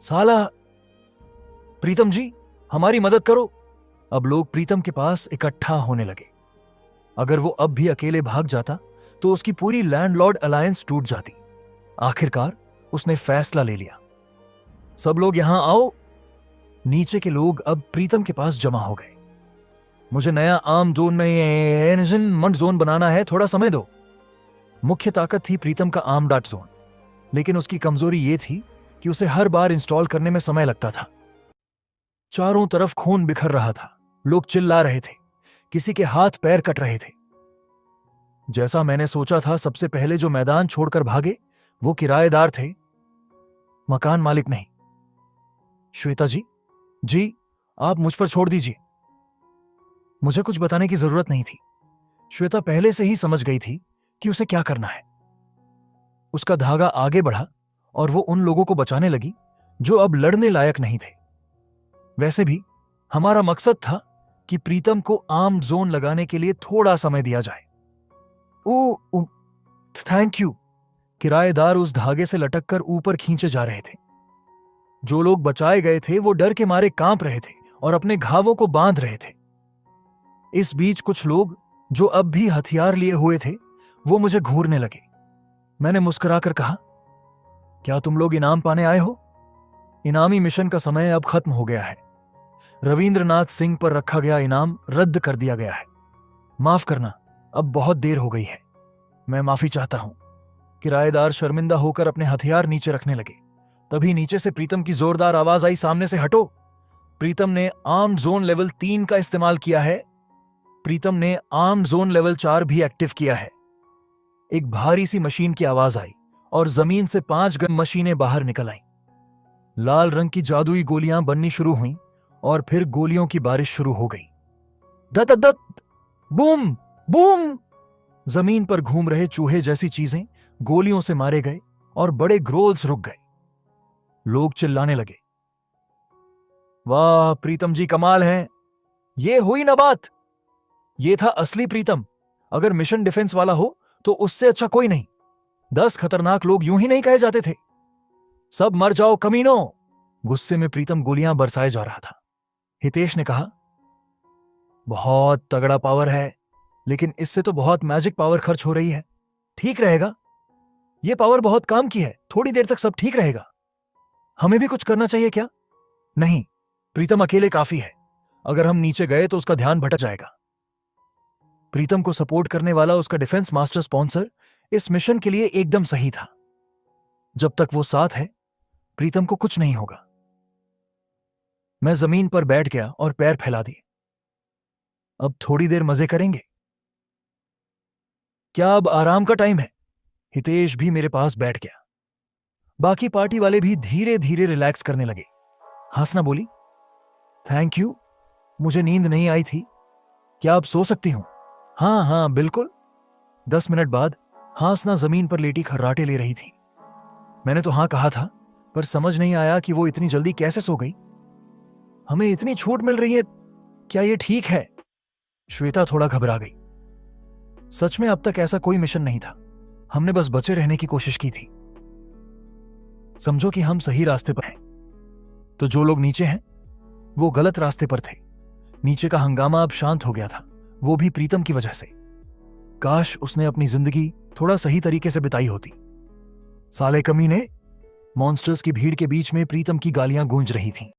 साला, प्रीतम जी, हमारी मदद करो। अब लोग प्रीतम के पास इकट्ठा होने लगे। अगर वो अब भी अकेले भाग जाता तो उसकी पूरी लैंडलॉर्ड अलायंस टूट जाती। आखिरकार उसने फैसला ले लिया। सब लोग यहां आओ। नीचे के लोग अब प्रीतम के पास जमा हो गए। मुझे नया आर्म जोन में मंड जोन बनाना है, थोड़ा समय दो। मुख्य ताकत थी प्रीतम का आर्म डाट जोन, लेकिन उसकी कमजोरी यह थी कि उसे हर बार इंस्टॉल करने में समय लगता था। चारों तरफ खून बिखर रहा था, लोग चिल्ला रहे थे, किसी के हाथ पैर कट रहे थे। जैसा मैंने सोचा था, सबसे पहले जो मैदान छोड़कर भागे वो किराएदार थे, मकान मालिक नहीं। श्वेता जी, जी आप मुझ पर छोड़ दीजिए। मुझे कुछ बताने की जरूरत नहीं थी। श्वेता पहले से ही समझ गई थी कि उसे क्या करना है। उसका धागा आगे बढ़ा और वो उन लोगों को बचाने लगी जो अब लड़ने लायक नहीं थे। वैसे भी हमारा मकसद था कि प्रीतम को आर्म जोन लगाने के लिए थोड़ा समय दिया जाए। ओ थैंक यू। किराएदार उस धागे से लटककर ऊपर खींचे जा रहे थे। जो लोग बचाए गए थे वो डर के मारे कांप रहे थे और अपने घावों को बांध रहे थे। इस बीच कुछ लोग जो अब भी हथियार लिए हुए थे वो मुझे घूरने लगे। मैंने मुस्कुराकर कहा, क्या तुम लोग इनाम पाने आए हो? इनामी मिशन का समय अब खत्म हो गया है। रविंद्रनाथ सिंह पर रखा गया इनाम रद्द कर दिया गया है। माफ करना, अब बहुत देर हो गई है। मैं माफी चाहता हूं। किराएदार शर्मिंदा होकर अपने हथियार नीचे रखने लगे। तभी नीचे से प्रीतम की जोरदार आवाज आई, सामने से हटो। प्रीतम ने आर्म जोन लेवल 3 का इस्तेमाल किया है। प्रीतम ने आर्म जोन लेवल 4 भी एक्टिव किया है। एक भारी सी मशीन की आवाज आई और जमीन से 5 गन मशीनें बाहर निकल आईं। लाल रंग की जादुई गोलियां बननी शुरू हुईं और फिर गोलियों की बारिश शुरू हो गई। दत दत, बूम बूम। जमीन पर घूम रहे चूहे जैसी चीजें गोलियों से मारे गए और बड़े ग्रोल्स रुक गए। लोग चिल्लाने लगे, वाह प्रीतम जी कमाल हैं। ये हुई ना बात। ये था असली प्रीतम। अगर मिशन डिफेंस वाला हो तो उससे अच्छा कोई नहीं। 10 खतरनाक लोग यूं ही नहीं कहे जाते थे। सब मर जाओ कमीनों। गुस्से में प्रीतम गोलियां बरसाए जा रहा था। हितेश ने कहा, बहुत तगड़ा पावर है, लेकिन इससे तो बहुत मैजिक पावर खर्च हो रही है। ठीक रहेगा, यह पावर बहुत काम की है, थोड़ी देर तक सब ठीक रहेगा। हमें भी कुछ करना चाहिए क्या? नहीं, प्रीतम अकेले काफी है। अगर हम नीचे गए तो उसका ध्यान भटक जाएगा। प्रीतम को सपोर्ट करने वाला उसका डिफेंस मास्टर स्पॉन्सर इस मिशन के लिए एकदम सही था। जब तक वो साथ है, प्रीतम को कुछ नहीं होगा। मैं जमीन पर बैठ गया और पैर फैला दिए। अब थोड़ी देर मजे करेंगे। क्या अब आराम का टाइम है? हितेश भी मेरे पास बैठ गया। बाकी पार्टी वाले भी धीरे धीरे रिलैक्स करने लगे। हासना बोली, थैंक यू, मुझे नींद नहीं आई थी। क्या अब सो सकती हूं? हाँ हाँ बिल्कुल। 10 मिनट बाद हासना जमीन पर लेटी खर्राटे ले रही थी। मैंने तो हाँ कहा था, पर समझ नहीं आया कि वो इतनी जल्दी कैसे सो गई। हमें इतनी छूट मिल रही है, क्या ये ठीक है? श्वेता थोड़ा घबरा गई। सच में अब तक ऐसा कोई मिशन नहीं था। हमने बस बचे रहने की कोशिश की थी। समझो कि हम सही रास्ते पर हैं, तो जो लोग नीचे हैं वो गलत रास्ते पर थे। नीचे का हंगामा अब शांत हो गया था, वो भी प्रीतम की वजह से। काश उसने अपनी जिंदगी थोड़ा सही तरीके से बिताई होती। साले कमीने। मॉन्स्टर्स की भीड़ के बीच में प्रीतम की गालियां गूंज रही थीं।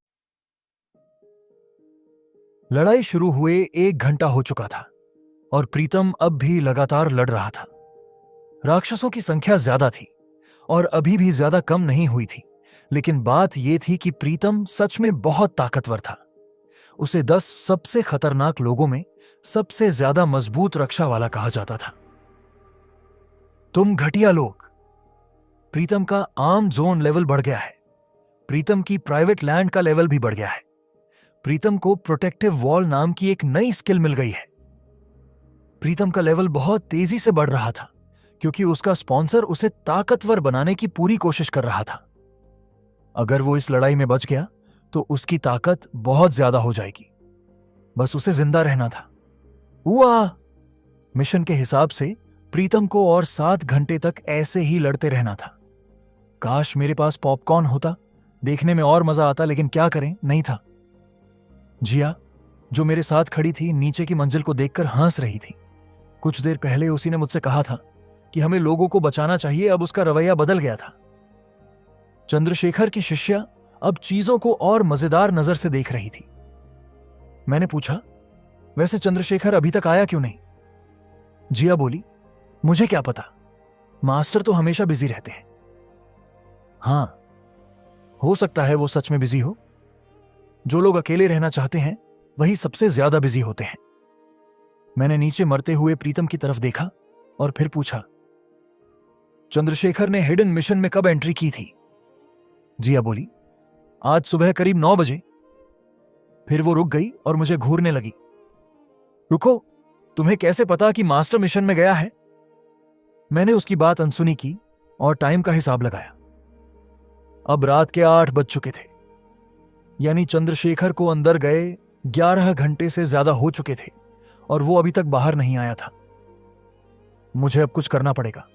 लड़ाई शुरू हुए 1 घंटा हो चुका था और प्रीतम अब भी लगातार लड़ रहा था। राक्षसों की संख्या ज्यादा थी और अभी भी ज्यादा कम नहीं हुई थी, लेकिन बात यह थी कि प्रीतम सच में बहुत ताकतवर था। उसे 10 सबसे खतरनाक लोगों में सबसे ज्यादा मजबूत रक्षा वाला कहा जाता था। तुम घटिया लोग। प्रीतम का आर्म जोन लेवल बढ़ गया है। प्रीतम की प्राइवेट लैंड का लेवल भी बढ़ गया है। प्रीतम को प्रोटेक्टिव वॉल नाम की एक नई स्किल मिल गई है। प्रीतम का लेवल बहुत तेजी से बढ़ रहा था क्योंकि उसका स्पॉन्सर उसे ताकतवर बनाने की पूरी कोशिश कर रहा था। अगर वो इस लड़ाई में बच गया तो उसकी ताकत बहुत ज्यादा हो जाएगी। बस उसे जिंदा रहना था। हुआ। मिशन के हिसाब से प्रीतम को और 7 घंटे तक ऐसे ही लड़ते रहना था। काश मेरे पास पॉपकॉर्न होता, देखने में और मजा आता, लेकिन क्या करें, नहीं था। जिया, जो मेरे साथ खड़ी थी, नीचे की मंजिल को देखकर हंस रही थी। कुछ देर पहले उसी ने मुझसे कहा था कि हमें लोगों को बचाना चाहिए, अब उसका रवैया बदल गया था। चंद्रशेखर की शिष्या अब चीजों को और मजेदार नजर से देख रही थी। मैंने पूछा, वैसे चंद्रशेखर अभी तक आया क्यों नहीं? जिया बोली, मुझे क्या पता, मास्टर तो हमेशा बिजी रहते हैं। हां, हो सकता है वो सच में बिजी हो। जो लोग अकेले रहना चाहते हैं वही सबसे ज्यादा बिजी होते हैं। मैंने नीचे मरते हुए प्रीतम की तरफ देखा और फिर पूछा, चंद्रशेखर ने हिडन मिशन में कब एंट्री की थी? जिया बोली, आज सुबह करीब 9 बजे। फिर वो रुक गई और मुझे घूरने लगी। रुको, तुम्हें कैसे पता कि मास्टर मिशन में गया है? मैंने उसकी बात अनसुनी की और टाइम का हिसाब लगाया। अब रात के 8 बज चुके थे, यानी चंद्रशेखर को अंदर गए 11 घंटे से ज्यादा हो चुके थे और वो अभी तक बाहर नहीं आया था। मुझे अब कुछ करना पड़ेगा।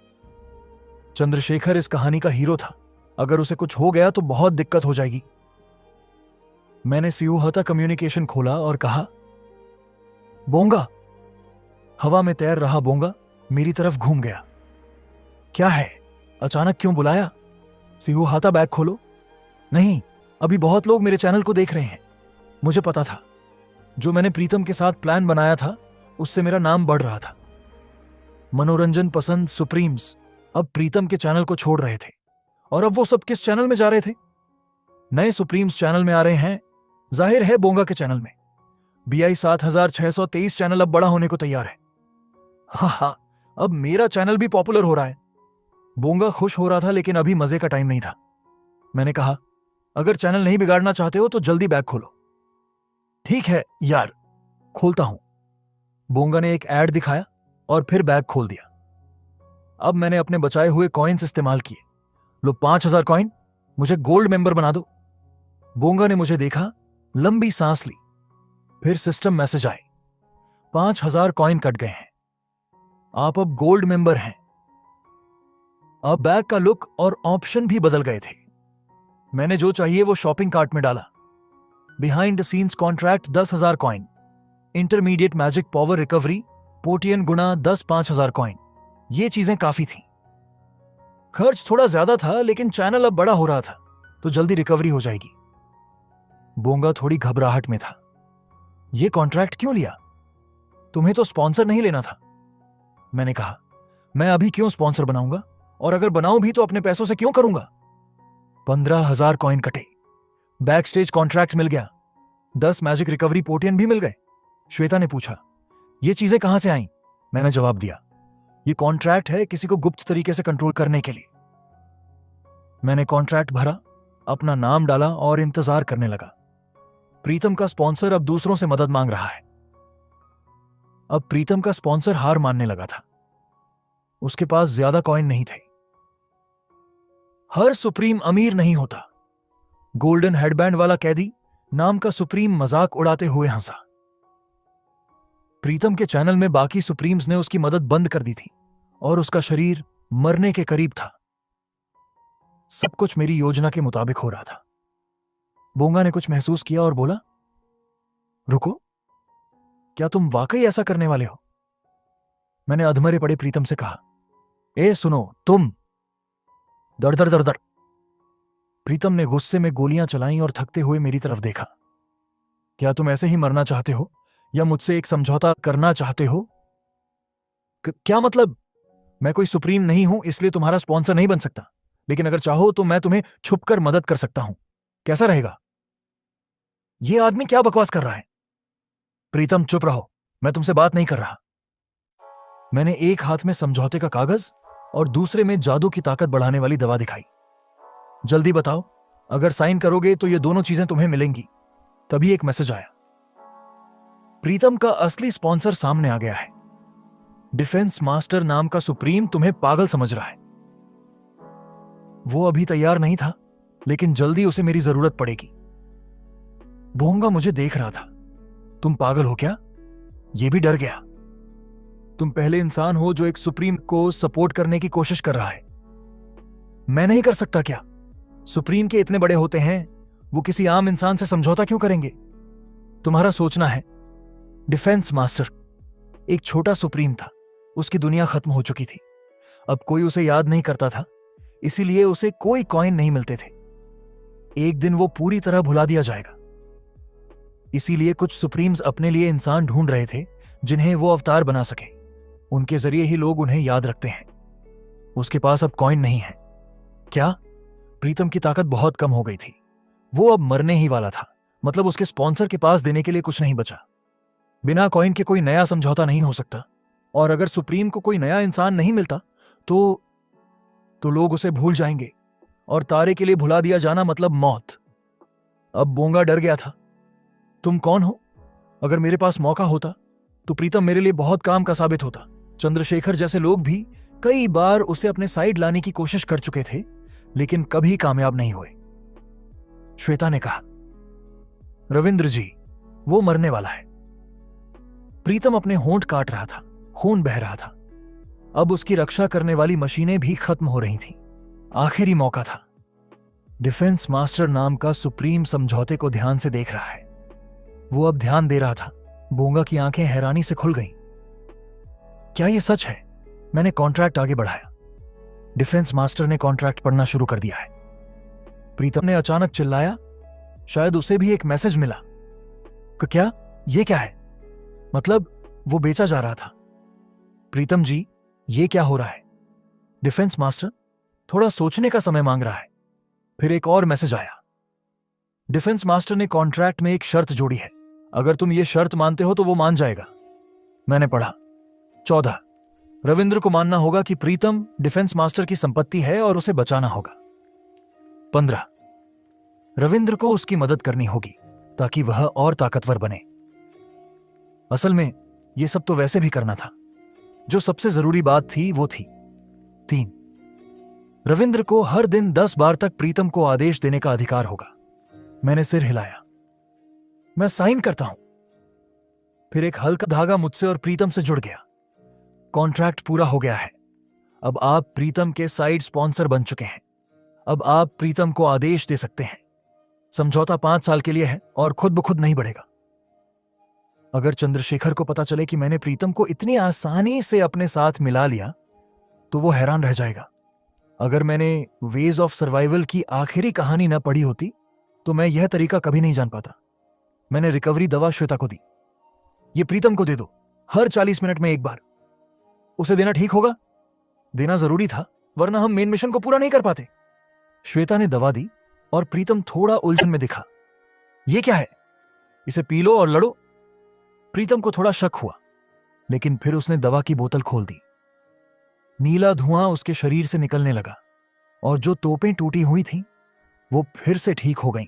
चंद्रशेखर इस कहानी का हीरो था, अगर उसे कुछ हो गया तो बहुत दिक्कत हो जाएगी। मैंने सियुहता कम्युनिकेशन खोला और कहा, बोंगा। हवा में तैर रहा बोंगा मेरी तरफ घूम गया। क्या है, अचानक क्यों बुलाया? सियुहता बैग खोलो। नहीं, अभी बहुत लोग मेरे चैनल को देख रहे हैं। मुझे पता था, जो मैंने प्रीतम के साथ प्लान बनाया था उससे मेरा नाम बढ़ रहा था। मनोरंजन पसंद सुप्रीम्स अब प्रीतम के चैनल को छोड़ रहे थे और अब वो सब किस चैनल में जा रहे थे? नए सुप्रीम्स चैनल में आ रहे हैं, जाहिर है बोंगा के चैनल में। BI 7623 चैनल अब बड़ा होने को तैयार है। हाँ, अब मेरा चैनल भी पॉपुलर हो रहा है। बोंगा खुश हो रहा था, लेकिन अभी मजे का टाइम नहीं था। मैंने कहा, अगर चैनल नहीं बिगाड़ना चाहते हो तो जल्दी बैग खोलो। ठीक है यार, खोलता हूं। बोंगा ने एक ऐड दिखाया और फिर बैग खोल दिया। अब मैंने अपने बचाए हुए कॉइन्स इस्तेमाल किए। लो 5000 कॉइन, मुझे गोल्ड मेंबर बना दो। बोंगा ने मुझे देखा, लंबी सांस ली, फिर सिस्टम मैसेज आए, 5000 कॉइन कट गए हैं, आप अब गोल्ड मेंबर हैं। अब बैग का लुक और ऑप्शन भी बदल गए थे। मैंने जो चाहिए वो शॉपिंग कार्ट में डाला। Behind the scenes contract 10,000 coin, intermediate magic power recovery potion गुणा 10 5000 कॉइन। ये चीजें काफी थीं। खर्च थोड़ा ज्यादा था, लेकिन चैनल अब बड़ा हो रहा था तो जल्दी रिकवरी हो जाएगी। बोंगा थोड़ी घबराहट में था। ये कॉन्ट्रैक्ट क्यों लिया? तुम्हें तो स्पॉन्सर नहीं लेना था। मैंने कहा, मैं अभी क्यों स्पॉन्सर बनाऊंगा, और अगर बनाऊं भी तो अपने पैसों से क्यों करूंगा? 15,000 कॉइन कटे, बैक स्टेज कॉन्ट्रैक्ट मिल गया, 10 मैजिक रिकवरी पोटियन भी मिल गए। श्वेता ने पूछा, ये चीजें कहां से आईं? मैंने जवाब दिया, ये कॉन्ट्रैक्ट है किसी को गुप्त तरीके से कंट्रोल करने के लिए। मैंने कॉन्ट्रैक्ट भरा, अपना नाम डाला और इंतजार करने लगा। प्रीतम का स्पॉन्सर अब दूसरों से मदद मांग रहा है। अब प्रीतम का स्पॉन्सर हार मानने लगा था। उसके पास ज्यादा कॉइन नहीं थे। हर सुप्रीम अमीर नहीं होता। गोल्डन हेडबैंड वाला कैदी नाम का सुप्रीम मजाक उड़ाते हुए हंसा। प्रीतम के चैनल में बाकी सुप्रीम्स ने उसकी मदद बंद कर दी थी और उसका शरीर मरने के करीब था। सब कुछ मेरी योजना के मुताबिक हो रहा था। बोंगा ने कुछ महसूस किया और बोला, रुको, क्या तुम वाकई ऐसा करने वाले हो? मैंने अधमरे पड़े प्रीतम से कहा, ए सुनो तुम। दर दर दर दर। प्रीतम ने गुस्से में गोलियां चलाईं और थकते हुए मेरी तरफ देखा। क्या तुम ऐसे ही मरना चाहते हो या मुझसे एक समझौता करना चाहते हो? क्या मतलब? मैं कोई सुप्रीम नहीं हूं, इसलिए तुम्हारा स्पॉन्सर नहीं बन सकता, लेकिन अगर चाहो तो मैं तुम्हें छुपकर मदद कर सकता हूं। कैसा रहेगा? यह आदमी क्या बकवास कर रहा है? प्रीतम चुप रहो, मैं तुमसे बात नहीं कर रहा। मैंने एक हाथ में समझौते का कागज और दूसरे में जादू की ताकत बढ़ाने वाली दवा दिखाई। जल्दी बताओ, अगर साइन करोगे तो ये दोनों चीजें तुम्हें मिलेंगी। तभी एक मैसेज आया, प्रीतम का असली स्पॉन्सर सामने आ गया है। डिफेंस मास्टर नाम का सुप्रीम तुम्हें पागल समझ रहा है। वो अभी तैयार नहीं था, लेकिन जल्दी उसे मेरी जरूरत पड़ेगी। बोंगा मुझे देख रहा था। तुम पागल हो क्या? ये भी डर गया। तुम पहले इंसान हो जो एक सुप्रीम को सपोर्ट करने की कोशिश कर रहा है। मैं नहीं कर सकता क्या? सुप्रीम के इतने बड़े होते हैं, वो किसी आम इंसान से समझौता क्यों करेंगे? तुम्हारा सोचना है। डिफेंस मास्टर एक छोटा सुप्रीम था। उसकी दुनिया खत्म हो चुकी थी। अब कोई उसे याद नहीं करता था, इसीलिए उसे कोई कॉइन नहीं मिलते थे। एक दिन वो पूरी तरह भुला दिया जाएगा। इसीलिए कुछ सुप्रीम्स अपने लिए इंसान ढूंढ रहे थे जिन्हें वो अवतार बना सके। उनके जरिए ही लोग उन्हें याद रखते हैं। उसके पास अब कॉइन नहीं है। क्या? प्रीतम की ताकत बहुत कम हो गई थी। वो अब मरने ही वाला था। मतलब उसके स्पॉन्सर के पास देने के लिए कुछ नहीं बचा। बिना कॉइन के कोई नया समझौता नहीं हो सकता, और अगर सुप्रीम को कोई नया इंसान नहीं मिलता तो लोग उसे भूल जाएंगे, और तारे के लिए भुला दिया जाना मतलब मौत। अब बोंगा डर गया था। तुम कौन हो? अगर मेरे पास मौका होता तो प्रीतम मेरे लिए बहुत काम का साबित होता। चंद्रशेखर जैसे लोग भी कई बार उसे अपने साइड लाने की कोशिश कर चुके थे, लेकिन कभी कामयाब नहीं हुए। श्वेता ने कहा, रविंद्र जी, वो मरने वाला है। प्रीतम अपने होंठ काट रहा था, खून बह रहा था। अब उसकी रक्षा करने वाली मशीनें भी खत्म हो रही थीं। आखिरी मौका था। डिफेंस मास्टर नाम का सुप्रीम समझौते को ध्यान से देख रहा है। वो अब ध्यान दे रहा था। बोंगा की आंखें हैरानी से खुल गईं। क्या ये सच है? मैंने कॉन्ट्रैक्ट आगे बढ़ाया। डिफेंस मास्टर ने कॉन्ट्रैक्ट पढ़ना शुरू कर दिया है। प्रीतम ने अचानक चिल्लाया, शायद उसे भी एक मैसेज मिला। क्या? ये क्या है? मतलब वो बेचा जा रहा था। प्रीतम जी, ये क्या हो रहा है? डिफेंस मास्टर थोड़ा सोचने का समय मांग रहा है। फिर एक और मैसेज आया। डिफेंस मास्टर ने कॉन्ट्रैक्ट में एक शर्त जोड़ी है। अगर तुम ये शर्त मानते हो तो वो मान जाएगा। मैंने पढ़ा। 14, रविंद्र को मानना होगा कि प्रीतम डिफेंस मास्टर की संपत्ति है और उसे बचाना होगा। 15, रविंद्र को उसकी मदद करनी होगी ताकि वह और ताकतवर बने। असल में यह सब तो वैसे भी करना था। जो सबसे जरूरी बात थी वो थी 3, रविंद्र को हर दिन 10 बार तक प्रीतम को आदेश देने का अधिकार होगा। मैंने सिर हिलाया। मैं साइन करता हूं। फिर एक हल्का धागा मुझसे और प्रीतम से जुड़ गया। कॉन्ट्रैक्ट पूरा हो गया है। अब आप प्रीतम के साइड स्पॉन्सर बन चुके हैं। अब आप प्रीतम को आदेश दे सकते हैं। समझौता 5 साल के लिए है और खुद ब खुद नहीं बढ़ेगा। अगर चंद्रशेखर को पता चले कि मैंने प्रीतम को इतनी आसानी से अपने साथ मिला लिया तो वो हैरान रह जाएगा। अगर मैंने वेज ऑफ सर्वाइवल की आखिरी कहानी न पढ़ी होती तो मैं यह तरीका कभी नहीं जान पाता। मैंने रिकवरी दवा श्वेता को दी। ये प्रीतम को दे दो, हर 40 मिनट में एक बार। उसे देना ठीक होगा? देना जरूरी था, वरना हम मेन मिशन को पूरा नहीं कर पाते। श्वेता ने दवा दी और प्रीतम थोड़ा उलझन में दिखा। ये क्या है? इसे पी लो और लड़ो। प्रीतम को थोड़ा शक हुआ, लेकिन फिर उसने दवा की बोतल खोल दी। नीला धुआं उसके शरीर से निकलने लगा और जो तोपें टूटी हुई थीं वो फिर से ठीक हो गईं।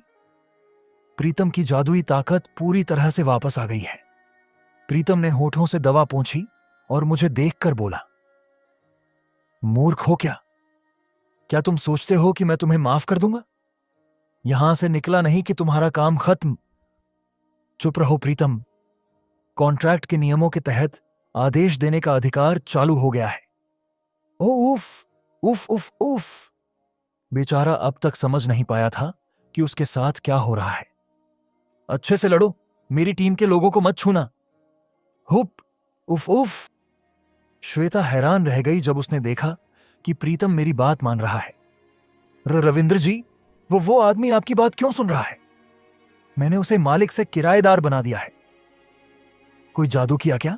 प्रीतम की जादुई ताकत पूरी तरह से वापस आ गई है। प्रीतम ने होठों से दवा पोंछी और मुझे देखकर बोला, मूर्ख हो क्या? क्या तुम सोचते हो कि मैं तुम्हें माफ कर दूंगा? यहां से निकला नहीं कि तुम्हारा काम खत्म। चुप रहो प्रीतम। कॉन्ट्रैक्ट के नियमों के तहत आदेश देने का अधिकार चालू हो गया है। ओ उफ उफ उफ उफ। बेचारा अब तक समझ नहीं पाया था कि उसके साथ क्या हो रहा है। अच्छे से लड़ो, मेरी टीम के लोगों को मत छूना। हुप उफ उफ। श्वेता हैरान रह गई जब उसने देखा कि प्रीतम मेरी बात मान रहा है। रविंद्र जी, वो आदमी आपकी बात क्यों सुन रहा है? मैंने उसे मालिक से किराएदार बना दिया है। कोई जादू किया क्या?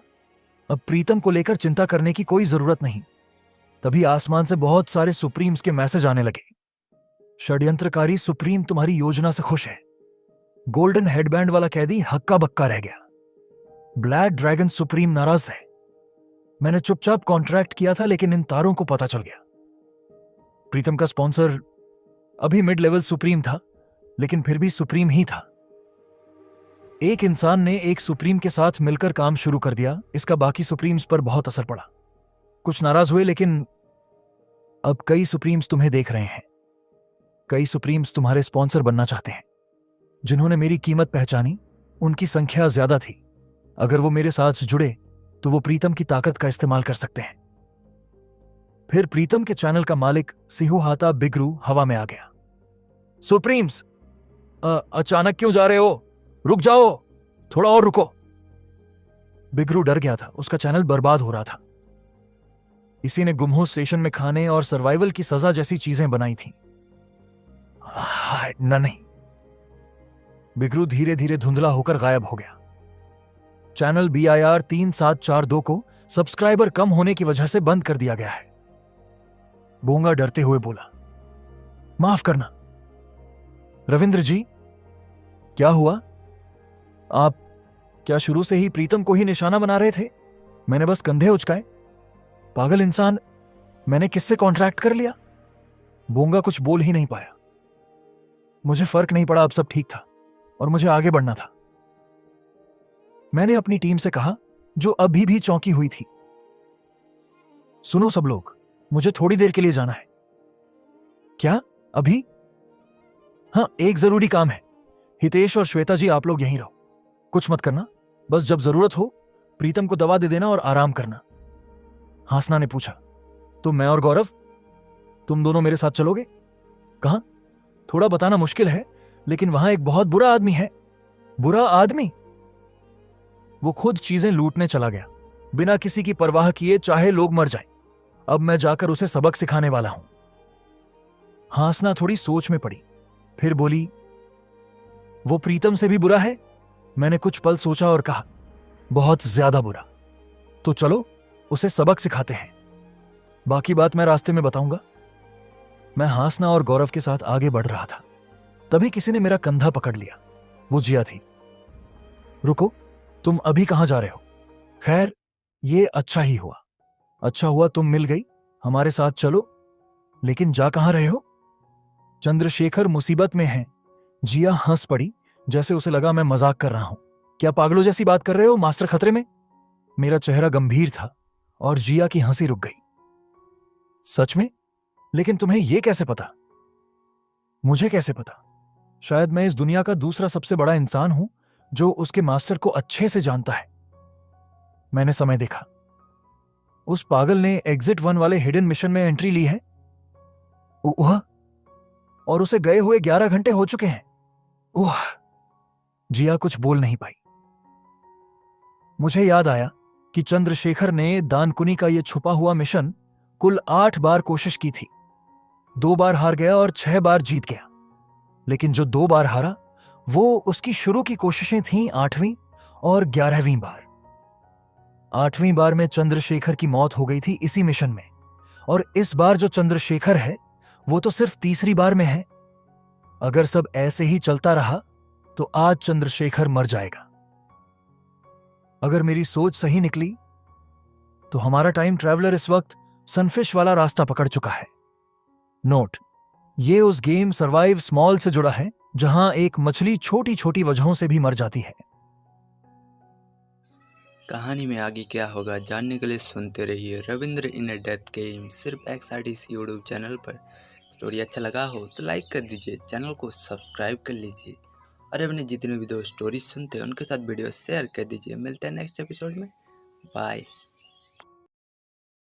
अब प्रीतम को लेकर चिंता करने की कोई जरूरत नहीं। तभी आसमान से बहुत सारे सुप्रीम्स के मैसेज आने लगे। षड्यंत्रकारी सुप्रीम तुम्हारी योजना से खुश है। गोल्डन हेडबैंड वाला कैदी हक्का बक्का रह गया। ब्लैक ड्रैगन सुप्रीम नाराज है। मैंने चुपचाप कॉन्ट्रैक्ट किया था, लेकिन इन तारों को पता चल गया। प्रीतम का स्पॉन्सर अभी मिड लेवल सुप्रीम था, लेकिन फिर भी सुप्रीम ही था। एक इंसान ने एक सुप्रीम के साथ मिलकर काम शुरू कर दिया। इसका बाकी सुप्रीम्स पर बहुत असर पड़ा। कुछ नाराज हुए, लेकिन अब कई सुप्रीम्स तुम्हें देख रहे हैं। कई सुप्रीम्स तुम्हारे स्पॉन्सर बनना चाहते हैं। जिन्होंने मेरी कीमत पहचानी, उनकी संख्या ज्यादा थी। अगर वो मेरे साथ जुड़े तो वो प्रीतम की ताकत का इस्तेमाल कर सकते हैं। फिर प्रीतम के चैनल का मालिक सिहुहाता बिगरू हवा में आ गया। सुप्रीम्स, अचानक क्यों जा रहे हो? रुक जाओ। थोड़ा और रुको। बिगरू डर गया था, उसका चैनल बर्बाद हो रहा था। इसी ने गुमहो स्टेशन में खाने और सर्वाइवल की सजा जैसी चीजें बनाई थी। नहीं। बिगरू धीरे धीरे धुंधला होकर गायब हो गया। चैनल BIR 3742 को सब्सक्राइबर कम होने की वजह से बंद कर दिया गया है। बोंगा डरते हुए बोला, माफ करना। रविंद्र जी, क्या हुआ? आप क्या शुरू से ही प्रीतम को ही निशाना बना रहे थे? मैंने बस कंधे उचकाए। पागल इंसान, मैंने किससे कॉन्ट्रैक्ट कर लिया? बोंगा कुछ बोल ही नहीं पाया। मुझे फर्क नहीं पड़ा, अब सब ठीक था और मुझे आगे बढ़ना था। मैंने अपनी टीम से कहा, जो अभी भी चौंकी हुई थी, सुनो सब लोग, मुझे थोड़ी देर के लिए जाना है। क्या? अभी? हाँ, एक जरूरी काम है। हितेश और श्वेता जी, आप लोग यहीं रहो, कुछ मत करना। बस जब जरूरत हो प्रीतम को दवा दे देना और आराम करना। हासना ने पूछा, तो मैं और गौरव, तुम दोनों मेरे साथ चलोगे? कहां? थोड़ा बताना मुश्किल है, लेकिन वहां एक बहुत बुरा आदमी है। बुरा आदमी? वो खुद चीजें लूटने चला गया, बिना किसी की परवाह किए, चाहे लोग मर जाएं। अब मैं जाकर उसे सबक सिखाने वाला हूं। हासना थोड़ी सोच में पड़ी, फिर बोली, वो प्रीतम से भी बुरा है? मैंने कुछ पल सोचा और कहा, बहुत ज्यादा बुरा। तो चलो उसे सबक सिखाते हैं, बाकी बात मैं रास्ते में बताऊंगा। मैं हासना और गौरव के साथ आगे बढ़ रहा था, तभी किसी ने मेरा कंधा पकड़ लिया। वो जिया थी। रुको, तुम अभी कहां जा रहे हो? खैर, ये अच्छा ही हुआ। अच्छा हुआ तुम मिल गई, हमारे साथ चलो। लेकिन जा कहां रहे हो? चंद्रशेखर मुसीबत में है। जिया हंस पड़ी, जैसे उसे लगा मैं मजाक कर रहा हूं। क्या पागलों जैसी बात कर रहे हो? मास्टर खतरे में? मेरा चेहरा गंभीर था और जिया की हंसी रुक गई। सच में? लेकिन तुम्हें यह कैसे पता? मुझे कैसे पता? शायद मैं इस दुनिया का दूसरा सबसे बड़ा इंसान हूं जो उसके मास्टर को अच्छे से जानता है। मैंने समय देखा। उस पागल ने एग्जिट 1 वाले हिडन मिशन में एंट्री ली है। ओह, और उसे गए हुए 11 घंटे हो चुके हैं। ओह। जिया कुछ बोल नहीं पाई। मुझे याद आया कि चंद्रशेखर ने दानकुनी का यह छुपा हुआ मिशन कुल 8 बार कोशिश की थी। 2 बार हार गया और 6 बार जीत गया। लेकिन जो 2 बार हारा, वो उसकी शुरू की कोशिशें थीं 8वीं और 11वीं बार। 8वीं बार में चंद्रशेखर की मौत हो गई थी इसी मिशन में, और इस बार जो चंद्रशेखर है वो तो सिर्फ तीसरी बार में है। अगर सब ऐसे ही चलता रहा तो आज चंद्रशेखर मर जाएगा। अगर मेरी सोच सही निकली तो हमारा टाइम ट्रैवलर इस वक्त सनफिश वाला रास्ता पकड़ चुका है। नोट, ये उस गेम सर्वाइव स्मॉल से जुड़ा है जहां एक मछली छोटी छोटी वजहों से भी मर जाती है। कहानी में आगे क्या होगा जानने के लिए सुनते रहिए रविंद्र इन अ डेथ गेम, सिर्फ XRTC यूट्यूब चैनल पर। स्टोरी अच्छा लगा हो तो लाइक कर दीजिए, चैनल को सब्सक्राइब कर लीजिए और अपने जितने भी दोस्त स्टोरी सुनते हैं उनके साथ वीडियो शेयर कर दीजिए। मिलते हैं नेक्स्ट एपिसोड में। बाय।